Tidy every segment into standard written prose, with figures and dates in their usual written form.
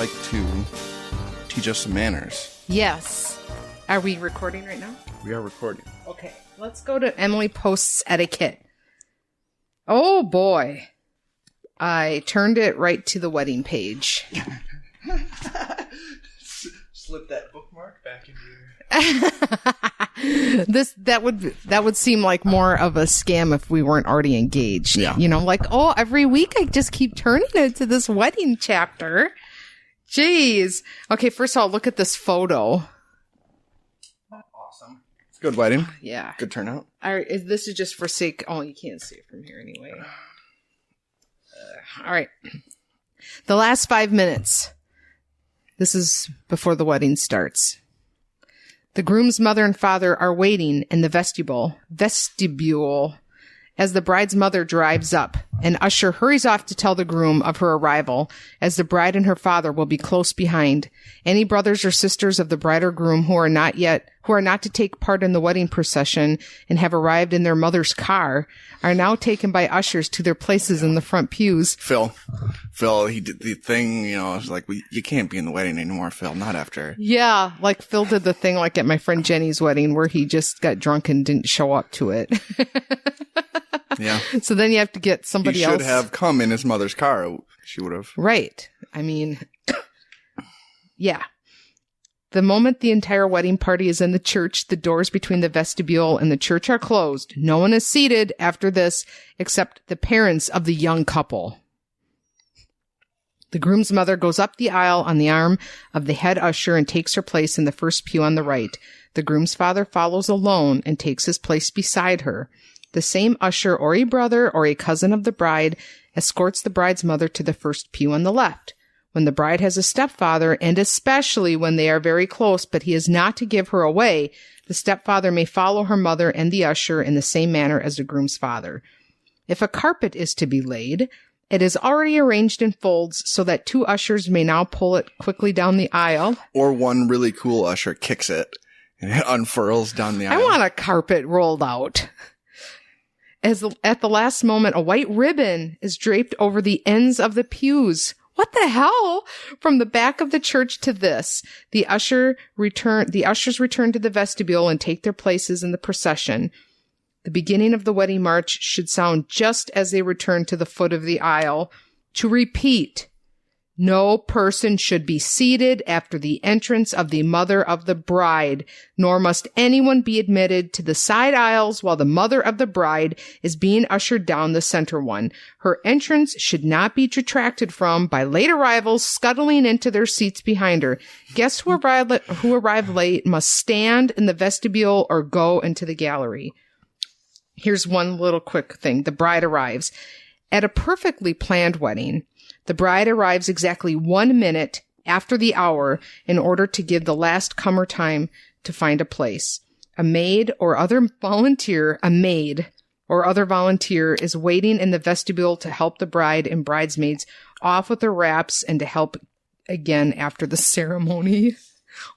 like to teach us some manners. Yes. Are we recording right now? We are recording. Okay. Let's go to Emily Post's etiquette. Oh, boy. I turned it right to the wedding page. Slip that bookmark back into your... That would seem like more of a scam if we weren't already engaged. Yeah. You know, like, oh, every week I just keep turning it to this wedding chapter. Jeez. Okay, first of all, look at this photo. Awesome. It's a good wedding. Yeah. Good turnout. This is just for sake. Oh, you can't see it from here anyway. All right. The last 5 minutes. This is before the wedding starts. The groom's mother and father are waiting in the vestibule, as the bride's mother drives up. An usher hurries off to tell the groom of her arrival, as the bride and her father will be close behind. Any brothers or sisters of the bride or groom who are not to take part in the wedding procession and have arrived in their mother's car are now taken by ushers to their places in the front pews. Phil, he did the thing, you know, it's like, you can't be in the wedding anymore, Phil, not after. Yeah, like Phil did the thing like at my friend Jenny's wedding where he just got drunk and didn't show up to it. Yeah. So then you have to get somebody else. He should have come in his mother's car. She would have. Right. I mean, yeah. The moment the entire wedding party is in the church, the doors between the vestibule and the church are closed. No one is seated after this except the parents of the young couple. The groom's mother goes up the aisle on the arm of the head usher and takes her place in the first pew on the right. The groom's father follows alone and takes his place beside her. The same usher or a brother or a cousin of the bride escorts the bride's mother to the first pew on the left. When the bride has a stepfather, and especially when they are very close, but he is not to give her away, the stepfather may follow her mother and the usher in the same manner as the groom's father. If a carpet is to be laid, it is already arranged in folds so that two ushers may now pull it quickly down the aisle. Or one really cool usher kicks it and it unfurls down the aisle. I want a carpet rolled out. At the last moment, a white ribbon is draped over the ends of the pews. What the hell? From the back of the church to this, the ushers return to the vestibule and take their places in the procession. The beginning of the wedding march should sound just as they return to the foot of the aisle. To repeat, no person should be seated after the entrance of the mother of the bride, nor must anyone be admitted to the side aisles while the mother of the bride is being ushered down the center one. Her entrance should not be detracted from by late arrivals scuttling into their seats behind her. Guests who arrive late must stand in the vestibule or go into the gallery. Here's one little quick thing. The bride arrives. At a perfectly planned wedding, the bride arrives exactly 1 minute after the hour in order to give the last comer time to find a place. A maid or other volunteer is waiting in the vestibule to help the bride and bridesmaids off with their wraps and to help again after the ceremony.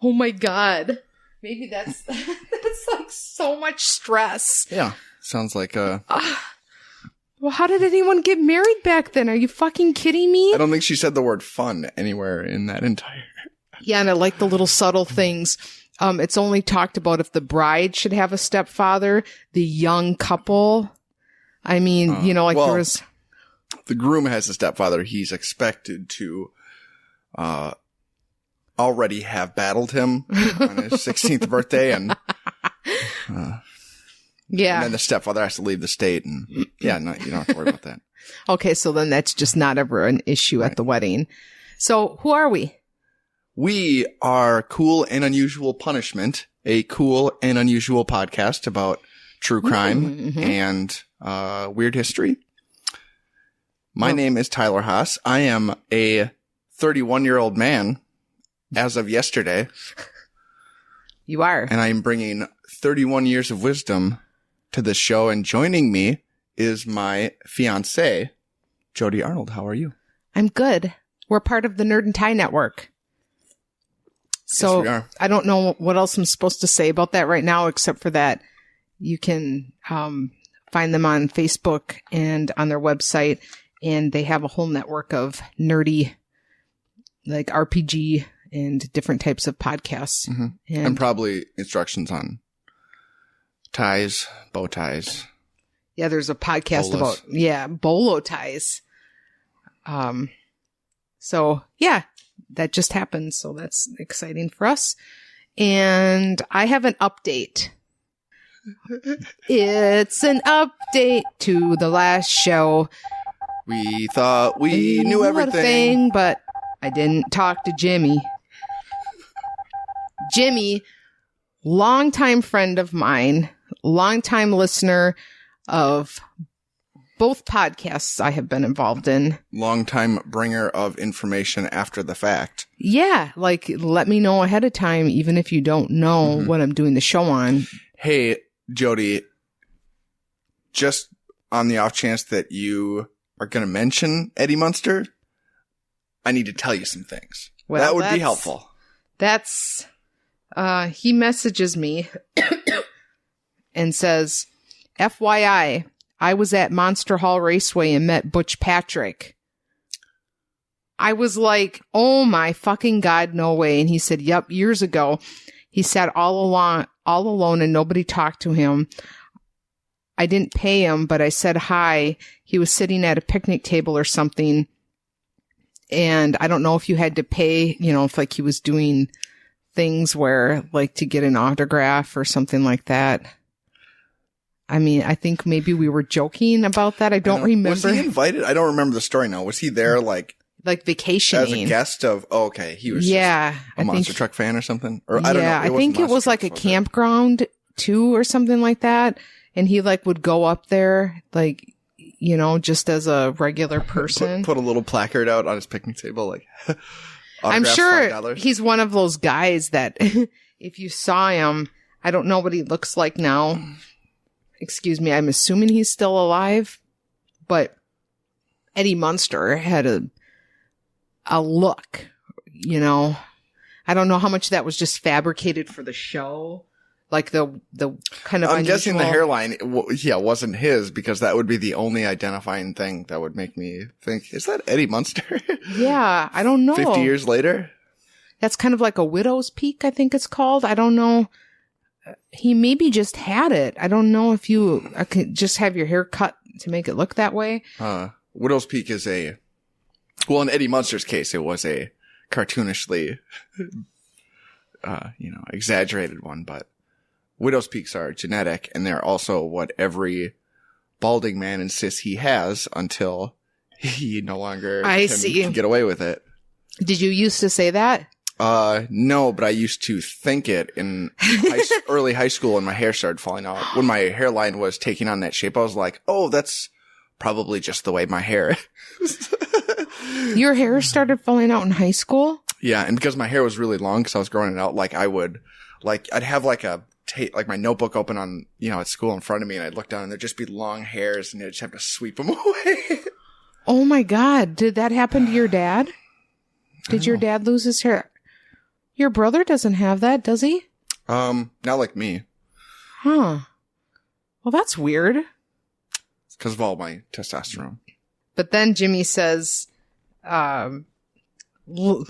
Oh my God. Maybe that's like so much stress. Yeah. Sounds like well, how did anyone get married back then? Are you fucking kidding me? I don't think she said the word fun anywhere in that entire... Yeah, and I like the little subtle things. It's only talked about if the bride should have a stepfather, the young couple. I mean, there was... The groom has a stepfather. He's expected to already have battled him on his 16th birthday, and... yeah. And then the stepfather has to leave the state, and yeah, no, you don't have to worry about that. Okay, so then that's just not ever an issue at the wedding. So who are we? We are Cool and Unusual Punishment, a cool and unusual podcast about true crime and weird history. My name is Tyler Haas. I am a 31-year-old man as of yesterday. You are. And I am bringing 31 years of wisdom to the show, and joining me is my fiancée, Jodie Arnold. How are you? I'm good. We're part of the Nerd and Tie Network. So yes, we are. I don't know what else I'm supposed to say about that right now, except for that you can find them on Facebook and on their website, and they have a whole network of nerdy like RPG and different types of podcasts. Mm-hmm. And probably instructions on ties, bow ties. Yeah, there's a podcast Bolas. about, bolo ties. So yeah, that just happened. So that's exciting for us. And I have an update. It's an update to the last show. We thought we knew everything. But I didn't talk to Jimmy. Jimmy, longtime friend of mine, longtime listener of both podcasts I have been involved in. Longtime bringer of information after the fact. Yeah, like let me know ahead of time, even if you don't know what I'm doing the show on. Hey, Jodie, just on the off chance that you are going to mention Eddie Munster, I need to tell you some things. Well, that would be helpful. That's, he messages me and says, FYI, I was at Monster Hall Raceway and met Butch Patrick. I was like, oh my fucking God, no way. And he said, yep, years ago. He sat all alone and nobody talked to him. I didn't pay him, but I said hi. He was sitting at a picnic table or something. And I don't know if you had to pay, if like he was doing things where like to get an autograph or something like that. I mean, I think maybe we were joking about that. I don't remember. Was he invited? I don't remember the story now. Was he there like vacationing? As a guest of, okay, he was just a monster truck fan or something? Or I don't know. I think it was like a campground too or something like that. And he like would go up there like, just as a regular person. Put a little placard out on his picnic table like I'm sure $5. He's one of those guys that if you saw him, I don't know what he looks like now. Excuse me, I'm assuming he's still alive, but Eddie Munster had a look, I don't know how much that was just fabricated for the show. Like the kind of I'm unusual... guessing the hairline, wasn't his, because that would be the only identifying thing that would make me think, is that Eddie Munster? Yeah, I don't know. 50 years later? That's kind of like a widow's peak, I think it's called. I don't know. He maybe just had it. I don't know if you could just have your hair cut to make it look that way. Widow's Peak is in Eddie Munster's case, it was a cartoonishly, exaggerated one, but Widow's Peaks are genetic, and they're also what every balding man insists he has until he no longer can get away with it. Did you used to say that? No, but I used to think it in early high school when my hair started falling out. When my hairline was taking on that shape, I was like, oh, that's probably just the way my hair is. Your hair started falling out in high school? Yeah, and because my hair was really long, because I was growing it out, like I'd have like my notebook open on, at school in front of me, and I'd look down and there'd just be long hairs and I'd just have to sweep them away. Oh my God. Did that happen to your dad? Did your dad lose his hair? Your brother doesn't have that, does he? Not like me. Huh. Well, that's weird. It's because of all my testosterone. But then Jimmy says, look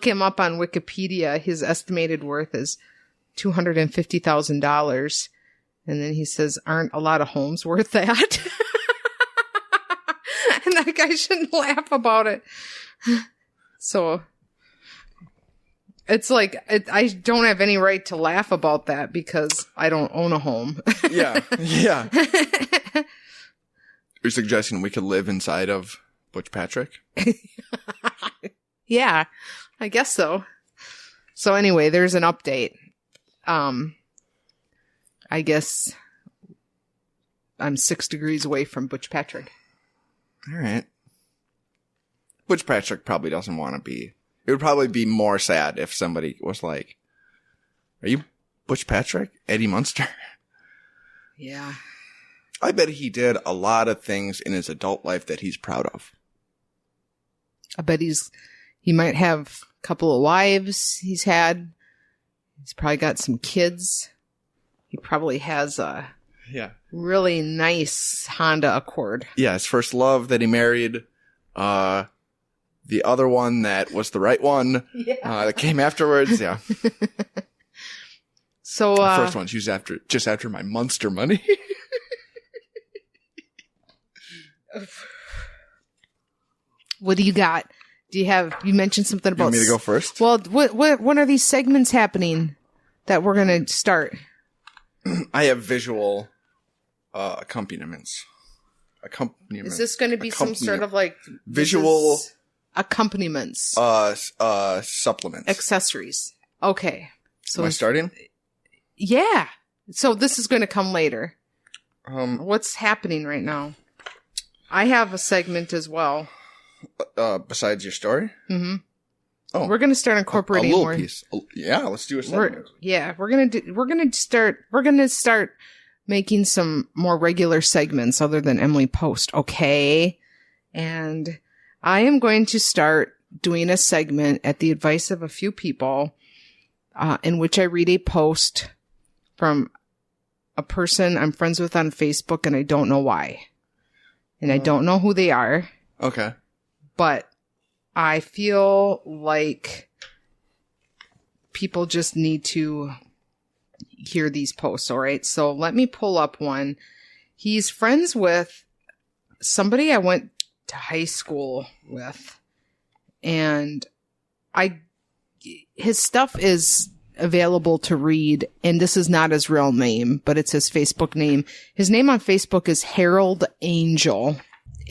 him up on Wikipedia. His estimated worth is $250,000. And then he says, aren't a lot of homes worth that? And that guy shouldn't laugh about it. So it's like, I don't have any right to laugh about that because I don't own a home. Yeah. You're suggesting we could live inside of Butch Patrick? Yeah, I guess so. So anyway, there's an update. I guess I'm 6 degrees away from Butch Patrick. All right. Butch Patrick probably doesn't want to be. It would probably be more sad if somebody was like, are you Butch Patrick? Eddie Munster? Yeah. I bet he did a lot of things in his adult life that he's proud of. I bet he might have a couple of wives he's had. He's probably got some kids. He probably has a really nice Honda Accord. Yeah, his first love that he married, the other one that was the right one. Yeah. That came afterwards. Yeah. So the first one's used just after my Munster money. What do you got? You mentioned something about... You want me to go first? Well, when are these segments happening that we're going to start? I have visual accompaniments. Is this going to be some sort of like... Visual... Accompaniments. Supplements. Accessories. Okay. So am I starting? Yeah. So this is going to come later. What's happening right now? I have a segment as well. Besides your story? Mm-hmm. Oh, we're going to start incorporating a little more. piece. Yeah, let's do a segment. We're going to start making some more regular segments other than Emily Post. Okay. And I am going to start doing a segment at the advice of a few people, in which I read a post from a person I'm friends with on Facebook, and I don't know why. And I don't know who they are. Okay. But I feel like people just need to hear these posts, all right? So let me pull up one. He's friends with somebody I went to high school with. And his stuff is available to read, and this is not his real name, but it's his Facebook name. His name on Facebook is Harold Angel.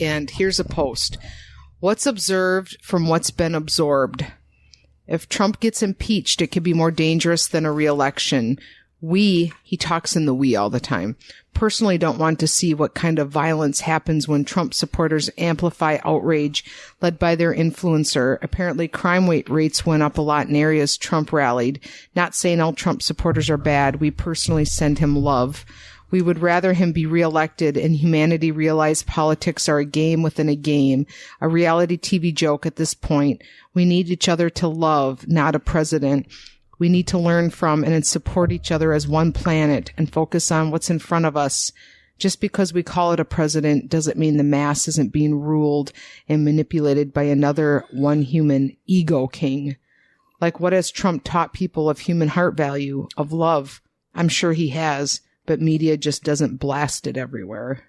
And here's a post. What's observed from what's been absorbed? If Trump gets impeached, it could be more dangerous than a re-election. He talks in the we all the time, personally don't want to see what kind of violence happens when Trump supporters amplify outrage led by their influencer. Apparently crime rates went up a lot in areas Trump rallied. Not saying all Trump supporters are bad. We personally send him love. We would rather him be reelected and humanity realize politics are a game within a game, a reality TV joke at this point. We need each other to love, not a president. We need to learn from and support each other as one planet and focus on what's in front of us. Just because we call it a president doesn't mean the mass isn't being ruled and manipulated by another one human ego king. Like, what has Trump taught people of human heart value, of love? I'm sure he has, but media just doesn't blast it everywhere.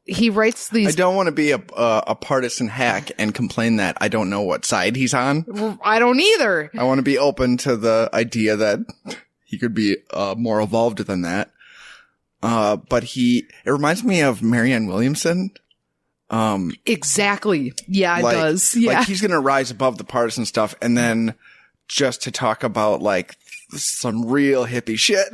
He writes these... I don't want to be a partisan hack and complain that I don't know what side he's on. I don't either. I want to be open to the idea that he could be more evolved than that. But it reminds me of Marianne Williamson. Exactly. Yeah, it does. Yeah. Like, he's going to rise above the partisan stuff and then just to talk about like some real hippie shit.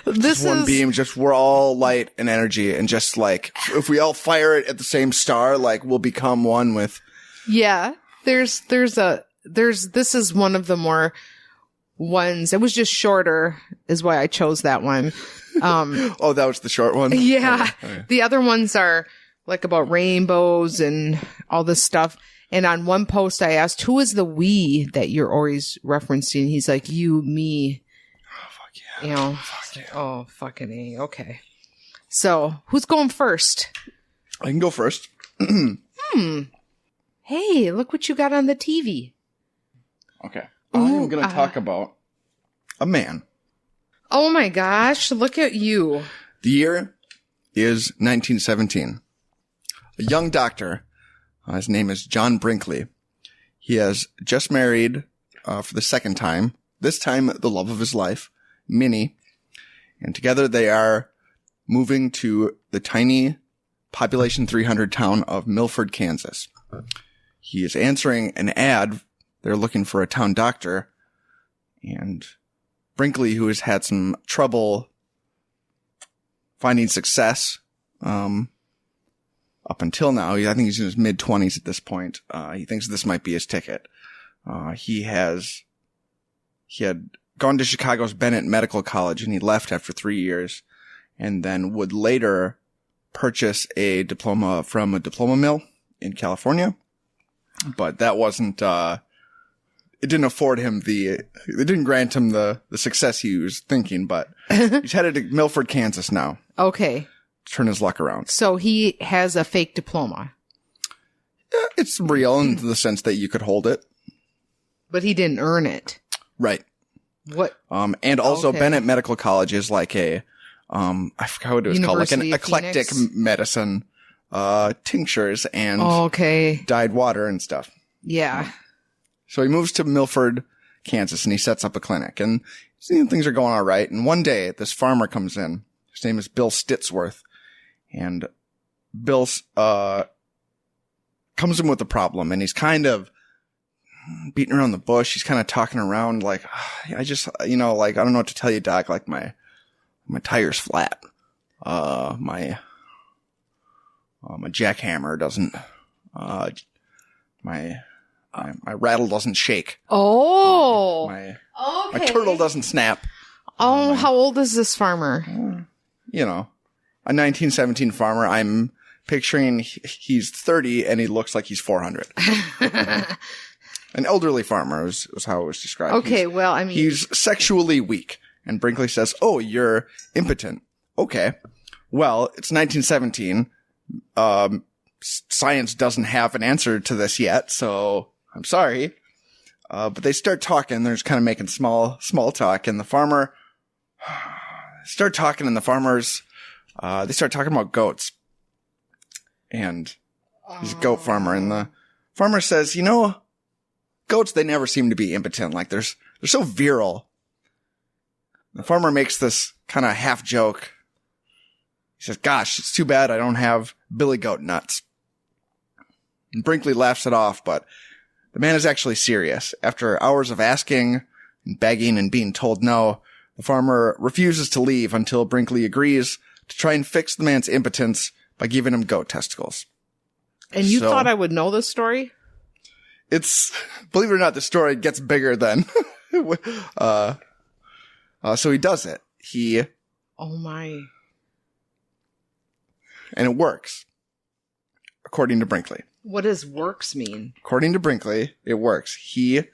This one beam, we're all light and energy, and just like if we all fire it at the same star, like we'll become one with. Yeah, this is one of the more ones. It was just shorter, is why I chose that one. Oh, that was the short one. Yeah, okay. The other ones are like about rainbows and all this stuff. And on one post, I asked, "Who is the we that you're always referencing?" He's like, "You, me." You know, oh, fucking A. Okay. So, who's going first? I can go first. Hey, look what you got on the TV. Okay. I'm going to talk about a man. Oh my gosh, look at you. The year is 1917. A young doctor, his name is John Brinkley. He has just married for the second time, this time the love of his life, Minnie, and together they are moving to the tiny population 300 town of Milford, Kansas. He is answering an ad. They're looking for a town doctor, and Brinkley, who has had some trouble finding success up until now, I think he's in his mid-20s at this point. He thinks this might be his ticket. He had gone to Chicago's Bennett Medical College, and he left after 3 years, and then would later purchase a diploma from a diploma mill in California. But that wasn't, it didn't afford him it didn't grant him the success he was thinking, but he's headed to Milford, Kansas now. Okay. turn his luck around. So he has a fake diploma. It's real in the sense that you could hold it. But he didn't earn it. Right. What? And also Bennett Medical College is like a, I forgot what it was called, like an eclectic medicine, tinctures and dyed water and stuff. Yeah. So he moves to Milford, Kansas, and he sets up a clinic, and things are going all right. And one day, this farmer comes in. His name is Bill Stitsworth, and Bill comes in with a problem, and he's kind of beating around the bush. He's kind of talking around like, I just, I don't know what to tell you, doc. Like my tire's flat. My jackhammer doesn't, my rattle doesn't shake. Oh. My turtle doesn't snap. Oh, how old is this farmer? A 1917 farmer. I'm picturing he's 30 and he looks like he's 400. An elderly farmer was how it was described. Okay, he's sexually weak. And Brinkley says, "Oh, you're impotent." Okay. Well, it's 1917. Science doesn't have an answer to this yet, so I'm sorry. But they start talking. They're just kind of making small talk, and the farmer they start talking about goats. And he's a goat farmer, and the farmer says, goats, they never seem to be impotent. Like they're so virile. The farmer makes this kind of half joke. He says, "Gosh, it's too bad I don't have billy goat nuts." And Brinkley laughs it off, but the man is actually serious. After hours of asking and begging and being told no, the farmer refuses to leave until Brinkley agrees to try and fix the man's impotence by giving him goat testicles. And you thought I would know this story? Believe it or not, the story gets bigger then. So he does it. Oh my. And it works. According to Brinkley. What does works mean? According to Brinkley, it works. He,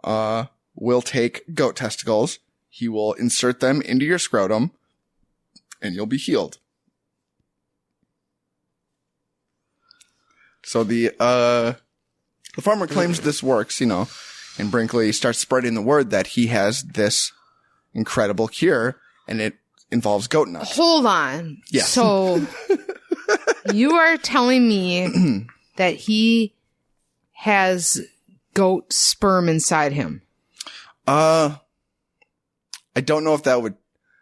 will take goat testicles. He will insert them into your scrotum and you'll be healed. So the farmer claims this works, and Brinkley starts spreading the word that he has this incredible cure, and it involves goat nuts. Hold on. Yes. So you are telling me that he has goat sperm inside him? I don't know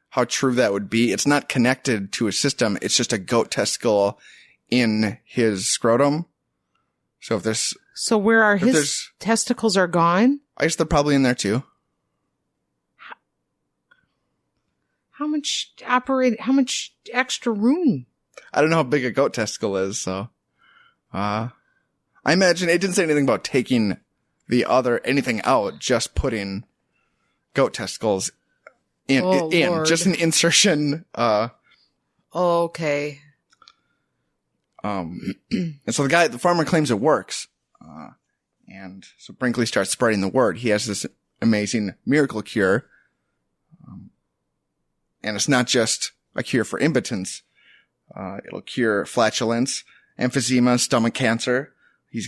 how true that would be. It's not connected to a system. It's just a goat testicle in his scrotum. So where are his testicles are gone? I guess they're probably in there too. How much extra room? I don't know how big a goat testicle is, so I imagine it didn't say anything about taking anything out, just putting goat testicles in just an insertion. Okay. And so the farmer claims it works. And so Brinkley starts spreading the word. He has this amazing miracle cure. And it's not just a cure for impotence. It'll cure flatulence, emphysema, stomach cancer. He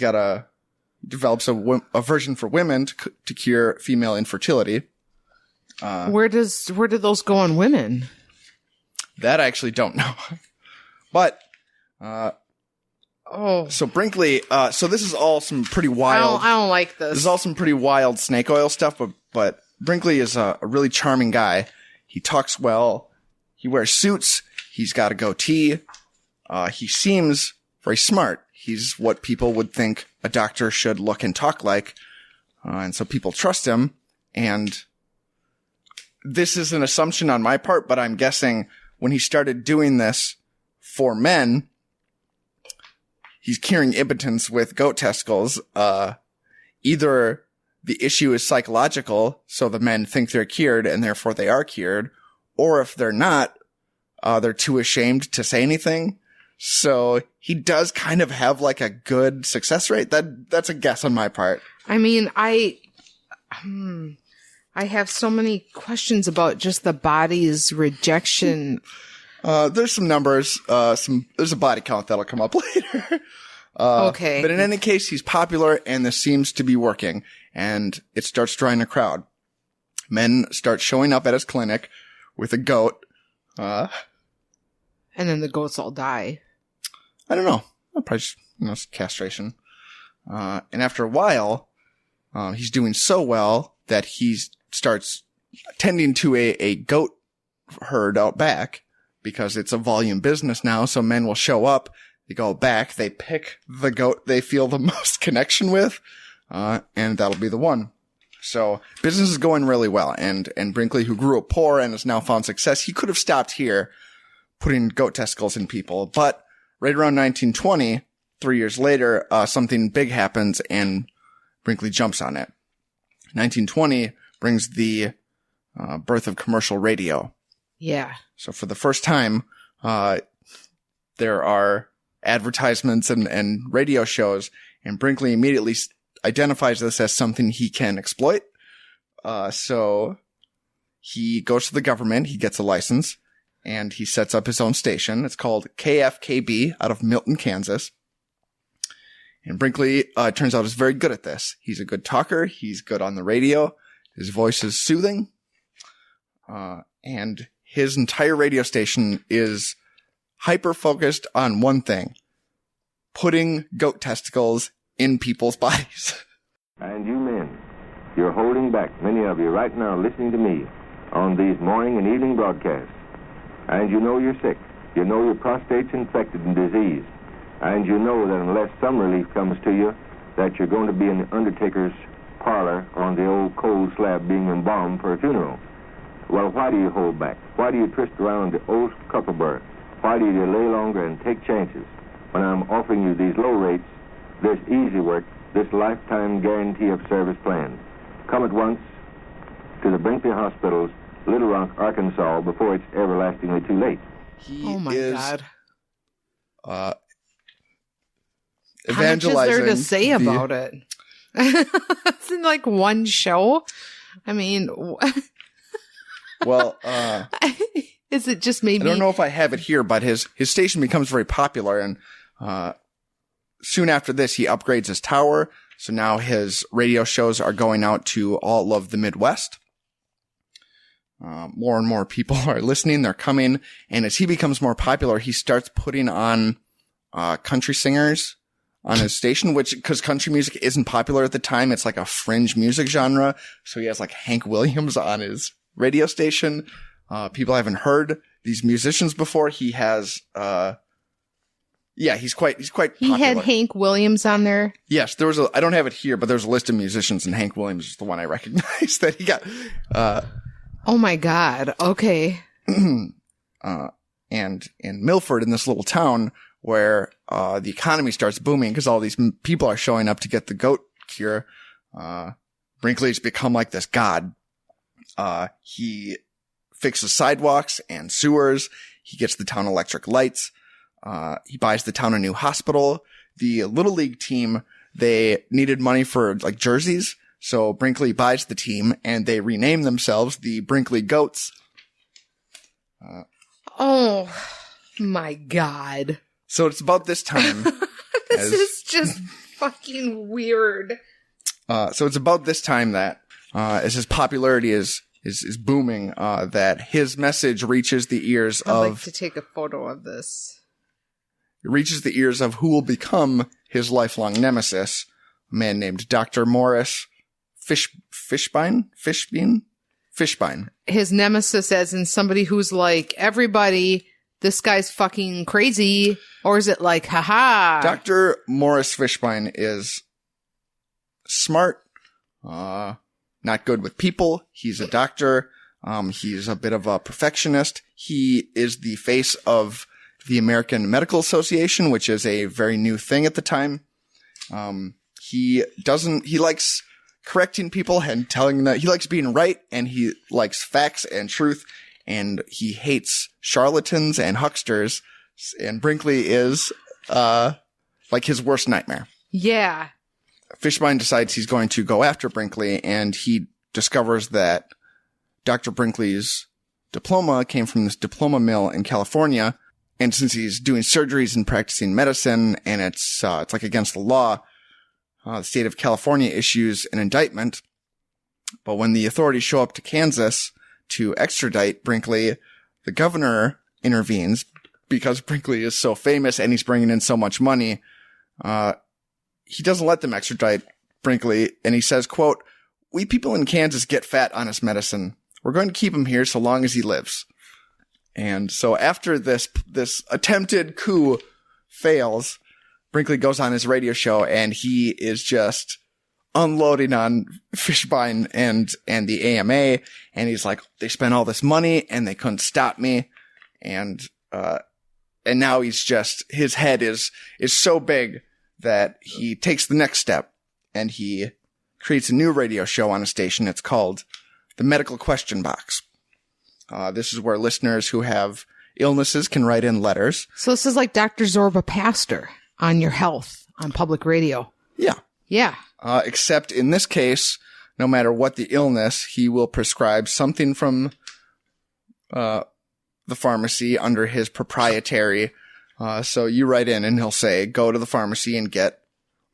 develops a version for women to cure female infertility. Where do those go on women? That I actually don't know. But, so Brinkley, so this is all some pretty wild. I don't like this. This is all some pretty wild snake oil stuff, but Brinkley is a really charming guy. He talks well. He wears suits. He's got a goatee. He seems very smart. He's what people would think a doctor should look and talk like. And so people trust him. And this is an assumption on my part, but I'm guessing when he started doing this for men, he's curing impotence with goat testicles. Either the issue is psychological, so the men think they're cured and therefore they are cured, or if they're not, they're too ashamed to say anything. So he does kind of have like a good success rate. That's a guess on my part. I mean, I have so many questions about just the body's rejection There's some numbers. There's a body count that'll come up later. Okay. But in any case, he's popular, and this seems to be working, and it starts drawing a crowd. Men start showing up at his clinic with a goat. And then the goats all die. I don't know. Probably just, it's castration. And after a while, he's doing so well that he starts tending to a goat herd out back, because it's a volume business now. So men will show up, they go back, they pick the goat they feel the most connection with, and that'll be the one. So business is going really well. And Brinkley, who grew up poor and has now found success, he could have stopped here putting goat testicles in people. But right around 1920, 3 years later, something big happens and Brinkley jumps on it. 1920 brings the birth of commercial radio. Yeah. So for the first time, there are advertisements and radio shows, and Brinkley immediately identifies this as something he can exploit. So he goes to the government, he gets a license, and he sets up his own station. It's called KFKB out of Milton, Kansas. And Brinkley, turns out, is very good at this. He's a good talker. He's good on the radio. His voice is soothing. And his entire radio station is hyper-focused on one thing: putting goat testicles in people's bodies. And you men, you're holding back, many of you right now listening to me on these morning and evening broadcasts. And you know you're sick. You know your prostate's infected and diseased. And you know that unless some relief comes to you, that you're going to be in the undertaker's parlor on the old cold slab being embalmed for a funeral. Well, why do you hold back? Why do you twist around the old cucklebur? Why do you delay longer and take chances when I'm offering you these low rates, this easy work, this lifetime guarantee of service plan? Come at once to the Brinkley Hospital's Little Rock, Arkansas, before it's everlastingly too late. Oh my God. Evangelizing. How much is there to say about it? It's in like one show. I mean, well, is it just maybe? I don't know if I have it here, but his station becomes very popular, and soon after this, he upgrades his tower. So now his radio shows are going out to all of the Midwest. More and more people are listening. They're coming. And as he becomes more popular, he starts putting on country singers on his station, because country music isn't popular at the time. It's like a fringe music genre. So he has like Hank Williams on his radio station. People haven't heard these musicians before. He has, he's quite popular. He had Hank Williams on there. Yes, I don't have it here, but there's a list of musicians, and Hank Williams is the one I recognize that he got. Oh my God. Okay. And in Milford, in this little town where the economy starts booming because all these people are showing up to get the goat cure, Brinkley's become like this god. He fixes sidewalks and sewers. He gets the town electric lights. He buys the town a new hospital. The Little League team, they needed money for like jerseys. So Brinkley buys the team, and they rename themselves the Brinkley Goats. Oh my God. So it's about this time. This is just fucking weird. So it's about this time that, as his popularity is booming, that his message reaches the ears of... I'd like to take a photo of this. It reaches the ears of who will become his lifelong nemesis, a man named Dr. Morris Fishbein. His nemesis as in somebody who's like, everybody, this guy's fucking crazy. Or is it like, haha? Dr. Morris Fishbein is smart, not good with people. He's a doctor. He's a bit of a perfectionist. He is the face of the American Medical Association, which is a very new thing at the time. He likes correcting people and telling them that he likes being right, and he likes facts and truth, and he hates charlatans and hucksters, and Brinkley is, like his worst nightmare. Yeah. Fishbein decides he's going to go after Brinkley, and he discovers that Dr. Brinkley's diploma came from this diploma mill in California. And since he's doing surgeries and practicing medicine, and it's like against the law, the state of California issues an indictment. But when the authorities show up to Kansas to extradite Brinkley, the governor intervenes because Brinkley is so famous and he's bringing in so much money. He doesn't let them extradite Brinkley, and he says, quote, "We people in Kansas get fat on his medicine. We're going to keep him here so long as he lives." And so after this attempted coup fails, Brinkley goes on his radio show and he is just unloading on Fishbein and the AMA. And he's like, they spent all this money and they couldn't stop me. And now he's just, his head is so big that he takes the next step and he creates a new radio show on a station. It's called The Medical Question Box. This is where listeners who have illnesses can write in letters. So this is like Dr. Zorba Pastor on your health on public radio. Yeah. Yeah. Except in this case, no matter what the illness, he will prescribe something from the pharmacy under his proprietary. So you write in and he'll say, go to the pharmacy and get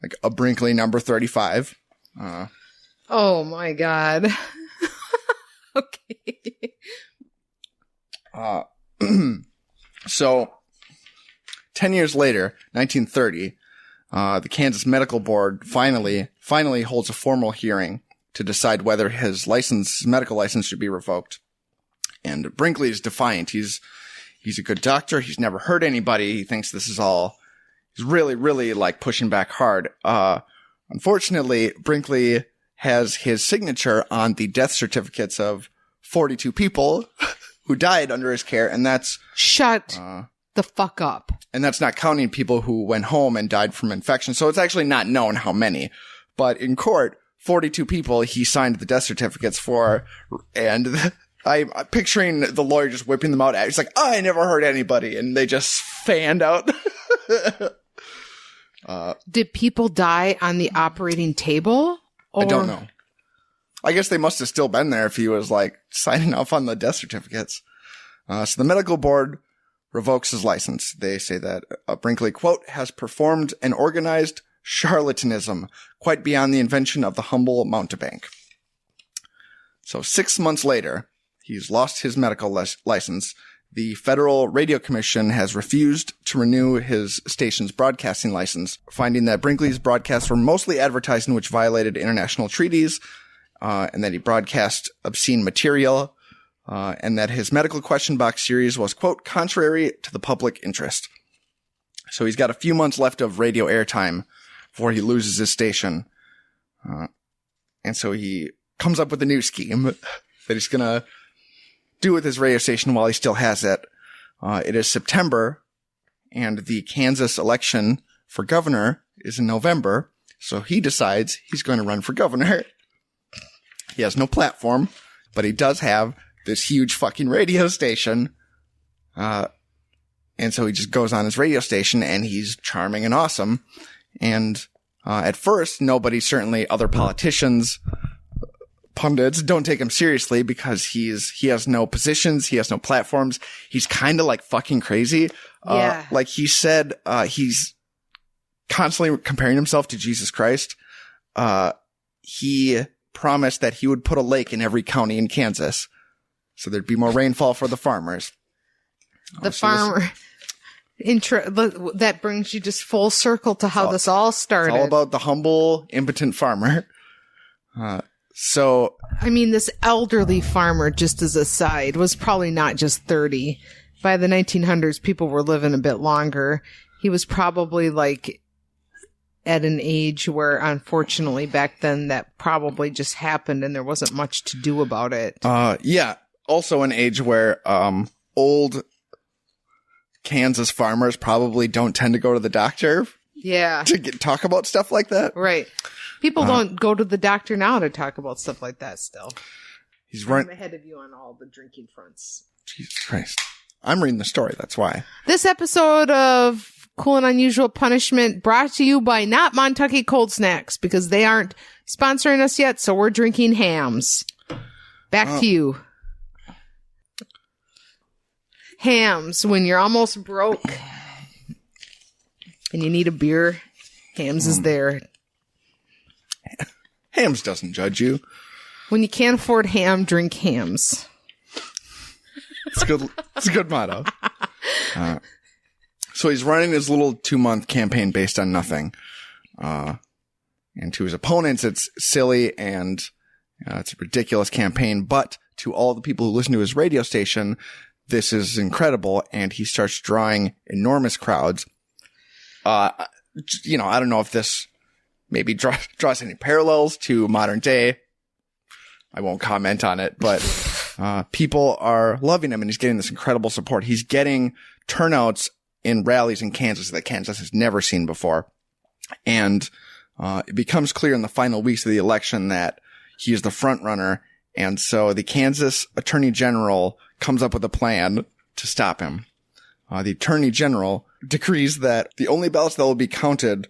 like a Brinkley number 35. Oh my God. Okay. So 10 years later, 1930, the Kansas Medical Board finally holds a formal hearing to decide whether his medical license should be revoked. And Brinkley is defiant. He's a good doctor. He's never hurt anybody. He thinks this is all, he's really, really like pushing back hard. Unfortunately, Brinkley has his signature on the death certificates of 42 people who died under his care, and that's... Shut the fuck up. And that's not counting people who went home and died from infection, so it's actually not known how many. But in court, 42 people he signed the death certificates for, and I'm picturing the lawyer just whipping them out. He's like, I never hurt anybody, and they just fanned out. Did people die on the operating table? Or? I don't know. I guess they must have still been there if he was like signing off on the death certificates. So the medical board revokes his license. They say that Brinkley, quote, has performed an organized charlatanism quite beyond the invention of the humble mountebank. So 6 months later, he's lost his medical license. The Federal Radio Commission has refused to renew his station's broadcasting license, finding that Brinkley's broadcasts were mostly advertising which violated international treaties, and that he broadcast obscene material, and that his Medical Question Box series was, quote, contrary to the public interest. So he's got a few months left of radio airtime before he loses his station. And so he comes up with a new scheme that he's going to do with his radio station while he still has it. It is September, and the Kansas election for governor is in November. So he decides he's going to run for governor. He has no platform, but he does have this huge fucking radio station. And so he just goes on his radio station and he's charming and awesome. And at first, nobody, certainly other politicians, pundits, don't take him seriously because he has no positions, he has no platforms. He's kind of like fucking crazy. Yeah. Like he said, he's constantly comparing himself to Jesus Christ. He promised that he would put a lake in every county in Kansas so there'd be more rainfall for the farmers. The farmer that brings you just full circle to how this all started. It's all about the humble, impotent farmer. So I mean, this elderly farmer, just as a side, was probably not just 30. By the 1900s, people were living a bit longer. He was probably like at an age where, unfortunately, back then that probably just happened and there wasn't much to do about it. Yeah. Also an age where old Kansas farmers probably don't tend to go to the doctor. Yeah. To talk about stuff like that. Right. People don't go to the doctor now to talk about stuff like that still. He's right. I'm ahead of you on all the drinking fronts. Jesus Christ. I'm reading the story, that's why. This episode of Cool and Unusual Punishment brought to you by not Montucky Cold Snacks, because they aren't sponsoring us yet, so we're drinking Hamms. Back to you. Hamm's when you're almost broke and you need a beer. Hamm's is there. Hamm's doesn't judge you. When you can't afford ham, drink Hamm's. It's good. It's a good motto. So he's running his little 2-month campaign based on nothing. And to his opponents, it's silly and it's a ridiculous campaign. But to all the people who listen to his radio station, this is incredible. And he starts drawing enormous crowds. I don't know if this maybe draws any parallels to modern day. I won't comment on it, but people are loving him and he's getting this incredible support. He's getting turnouts in rallies in Kansas that Kansas has never seen before. And it becomes clear in the final weeks of the election that he is the front runner. And so the Kansas Attorney General comes up with a plan to stop him. The Attorney General decrees that the only ballots that will be counted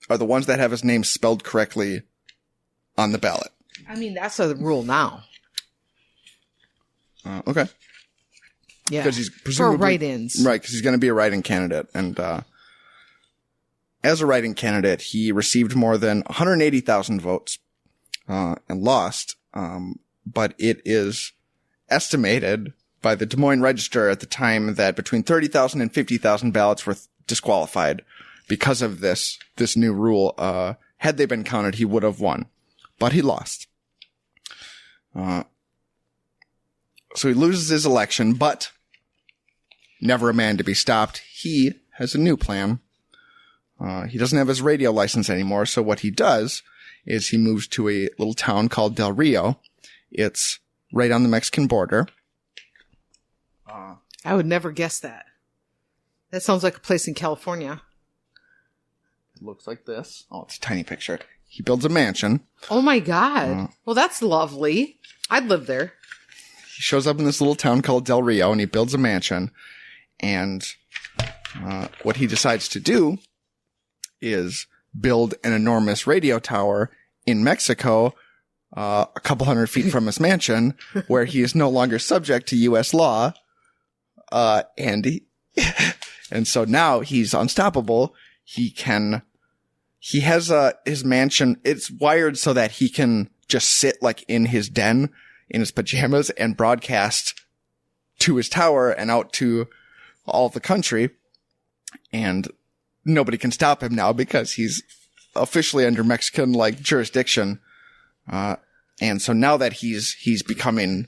are the ones that have his name spelled correctly on the ballot. I mean, that's a rule now. Okay. Yeah. Because he's presumably for write-ins. Right, because he's going to be a write-in candidate. And as a write-in candidate, he received more than 180,000 votes and lost. But it is estimated by the Des Moines Register at the time that between 30,000 and 50,000 ballots were disqualified because of this new rule. Had they been counted, he would have won. But he lost. So he loses his election, but never a man to be stopped. He has a new plan. He doesn't have his radio license anymore, so what he does is he moves to a little town called Del Rio. It's right on the Mexican border. I would never guess that. That sounds like a place in California. It looks like this. Oh, it's a tiny picture. He builds a mansion. Oh my God. Well, that's lovely. I'd live there. He shows up in this little town called Del Rio and he builds a mansion. And what he decides to do is build an enormous radio tower in Mexico, a couple hundred feet from his mansion, where he is no longer subject to U.S. law. And so now he's unstoppable. He has his mansion. It's wired so that he can just sit like in his den in his pajamas and broadcast to his tower and out to all the country. And nobody can stop him now because he's officially under Mexican like jurisdiction. And so now that he's becoming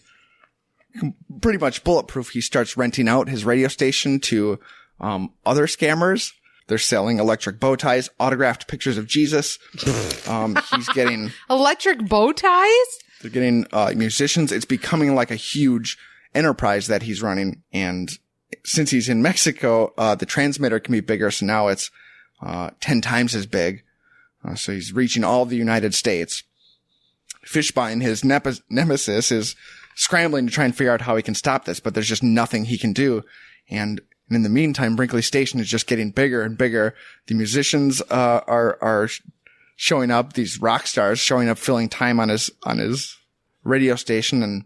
pretty much bulletproof, he starts renting out his radio station to other scammers. They're selling electric bow ties, autographed pictures of Jesus. He's getting electric bow ties. They're getting musicians. It's becoming like a huge enterprise that he's running. And since he's in Mexico, the transmitter can be bigger. So now it's 10 times as big. So he's reaching all of the United States. Fishbein, his nemesis, is scrambling to try and figure out how he can stop this, but there's just nothing he can do. And in the meantime, Brinkley Station is just getting bigger and bigger. The musicians are showing up, these rock stars showing up, filling time on his radio station, and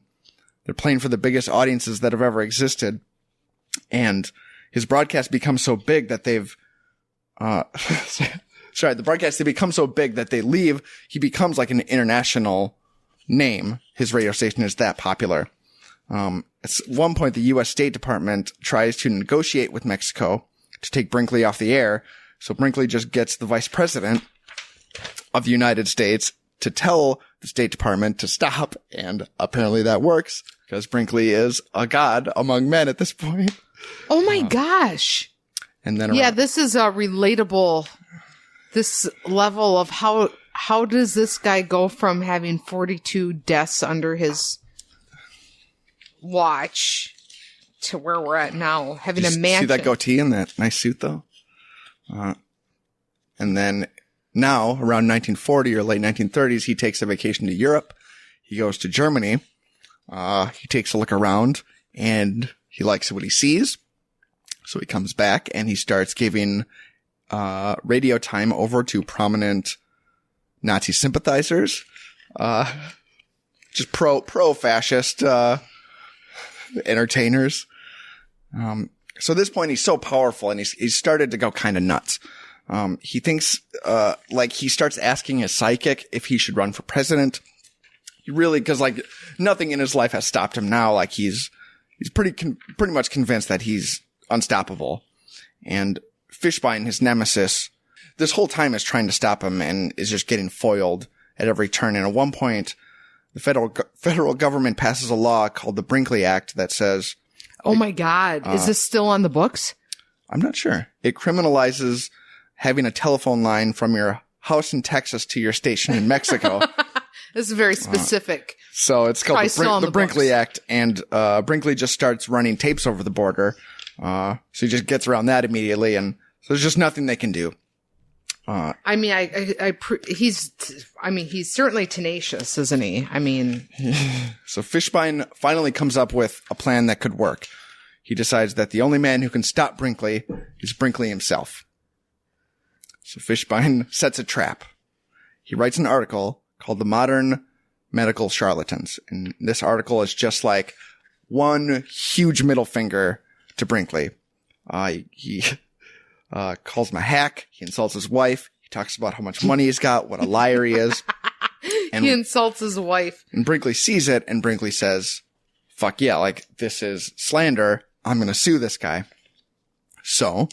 they're playing for the biggest audiences that have ever existed. And his broadcasts become so big that they've the broadcasts, they become so big that they leave. He becomes like an international name. His radio station is that popular. At one point, the U.S. State Department tries to negotiate with Mexico to take Brinkley off the air. So Brinkley just gets the vice president of the United States to tell the State Department to stop. And apparently that works because Brinkley is a god among men at this point. Oh my gosh. And then this is a relatable, this level of how does this guy go from having 42 deaths under his watch to where we're at now, having a mansion. See that goatee in that nice suit though? And then now around 1940 or late 1930s, he takes a vacation to Europe. He goes to Germany. He takes a look around and he likes what he sees. So he comes back and he starts giving radio time over to prominent Nazi sympathizers, just pro-fascist entertainers. So at this point, he's so powerful, and he's started to go kind of nuts. He thinks, he starts asking his psychic if he should run for president. He really, cause nothing in his life has stopped him now. Like he's pretty much convinced that he's unstoppable. And Fishbein, his nemesis, this whole time is trying to stop him and is just getting foiled at every turn. And at one point, the federal government passes a law called the Brinkley Act that says, oh my God, is this still on the books? I'm not sure. It criminalizes having a telephone line from your house in Texas to your station in Mexico. This is very specific. So it's called the Brinkley Act, and Brinkley just starts running tapes over the border. So he just gets around that immediately, and so there's just nothing they can do. He's certainly tenacious, isn't he? I mean. So Fishbein finally comes up with a plan that could work. He decides that the only man who can stop Brinkley is Brinkley himself. So Fishbein sets a trap. He writes an article called The Modern Medical Charlatans. And this article is just like one huge middle finger to Brinkley. He calls him a hack. He insults his wife. He talks about how much money he's got, what a liar he is. And he insults his wife. And Brinkley sees it, and Brinkley says, fuck yeah, this is slander. I'm going to sue this guy. So,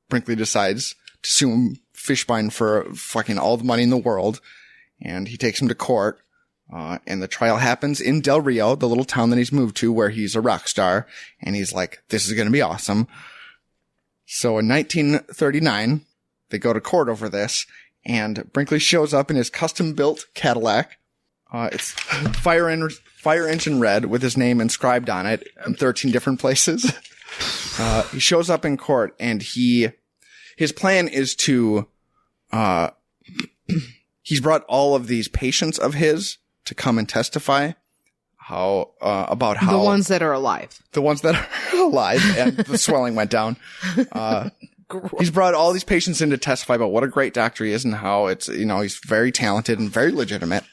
Brinkley decides to sue Fishbein for fucking all the money in the world, and he takes him to court, and the trial happens in Del Rio, the little town that he's moved to where he's a rock star, and he's like, this is going to be awesome. So in 1939, they go to court over this, and Brinkley shows up in his custom-built Cadillac. It's fire engine red with his name inscribed on it in 13 different places. He shows up in court, and his plan is to, he's brought all of these patients of his to come and testify about how the ones that are alive, and the swelling went down. He's brought all these patients in to testify about what a great doctor he is and how it's, he's very talented and very legitimate.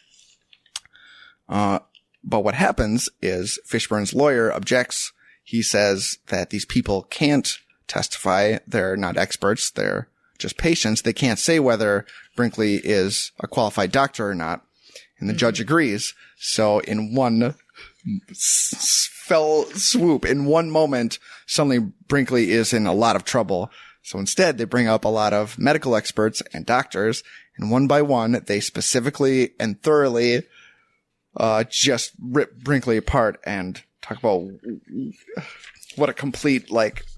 But what happens is Fishburn's lawyer objects. He says that these people can't testify. They're not experts. They're just patients. They can't say whether Brinkley is a qualified doctor or not. And the judge agrees. So in one fell swoop, in one moment, suddenly Brinkley is in a lot of trouble. So instead, they bring up a lot of medical experts and doctors, and one by one, they specifically and thoroughly just rip Brinkley apart and talk about what a complete,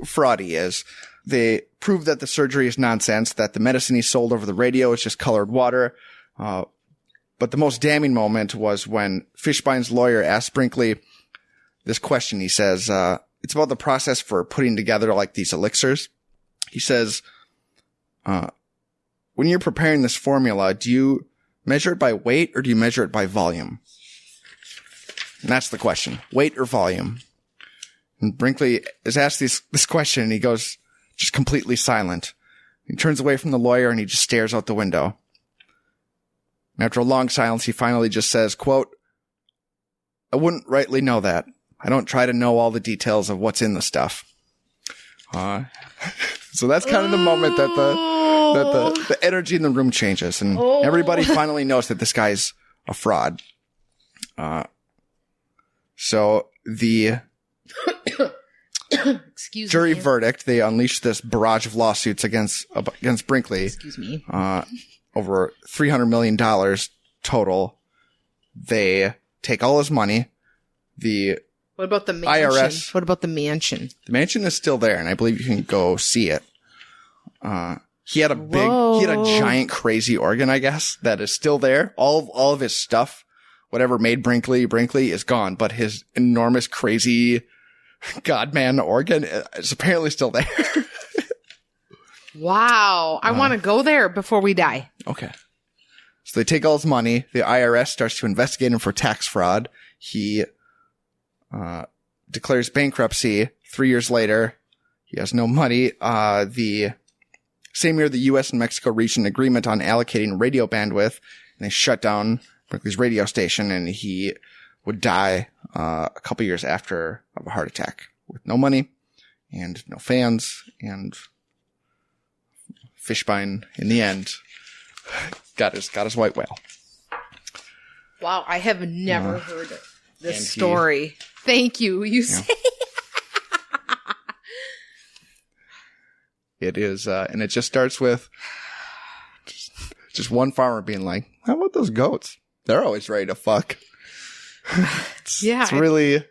fraud he is. They prove that the surgery is nonsense, that the medicine he sold over the radio is just colored water. But the most damning moment was when Fishbein's lawyer asked Brinkley this question. He says, it's about the process for putting together, these elixirs. He says, when you're preparing this formula, do you measure it by weight or do you measure it by volume? And that's the question. Weight or volume? And Brinkley is asked this question, and he goes just completely silent. He turns away from the lawyer, and he just stares out the window. And after a long silence, he finally just says, quote, I wouldn't rightly know that. I don't try to know all the details of what's in the stuff. So that's kind of the moment that the energy in the room changes, and everybody finally knows that this guy's a fraud. So the jury verdict, they unleash this barrage of lawsuits against Brinkley. Over $300 million total. They take all his money. What about the mansion? IRS. What about the mansion? The mansion is still there, and I believe you can go see it. He had a giant crazy organ, I guess, that is still there. All of his stuff, whatever made Brinkley is gone, but his enormous crazy God-man organ is apparently still there. Wow. I want to go there before we die. Okay. So they take all his money. The IRS starts to investigate him for tax fraud. He declares bankruptcy. 3 years later, he has no money. The same year, the U.S. and Mexico reached an agreement on allocating radio bandwidth, and they shut down Brinkley's radio station, and he would die a couple years after of a heart attack. with no money and no fans, and Fishbein in the end got his white whale. Wow, I have never heard this story. Thank you. You say. It is, and it just starts with just one farmer being like, "How about those goats? They're always ready to fuck." It's really.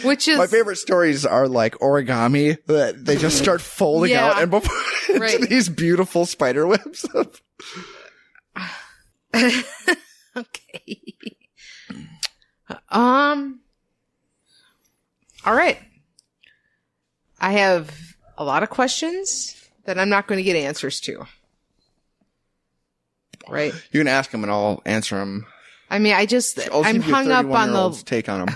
Which is my favorite stories are like origami that they just start folding out and before into these beautiful spider webs. Okay. All right. I have a lot of questions that I'm not going to get answers to. Right? You can ask them and I'll answer them. I mean, I'm hung up on the take on them.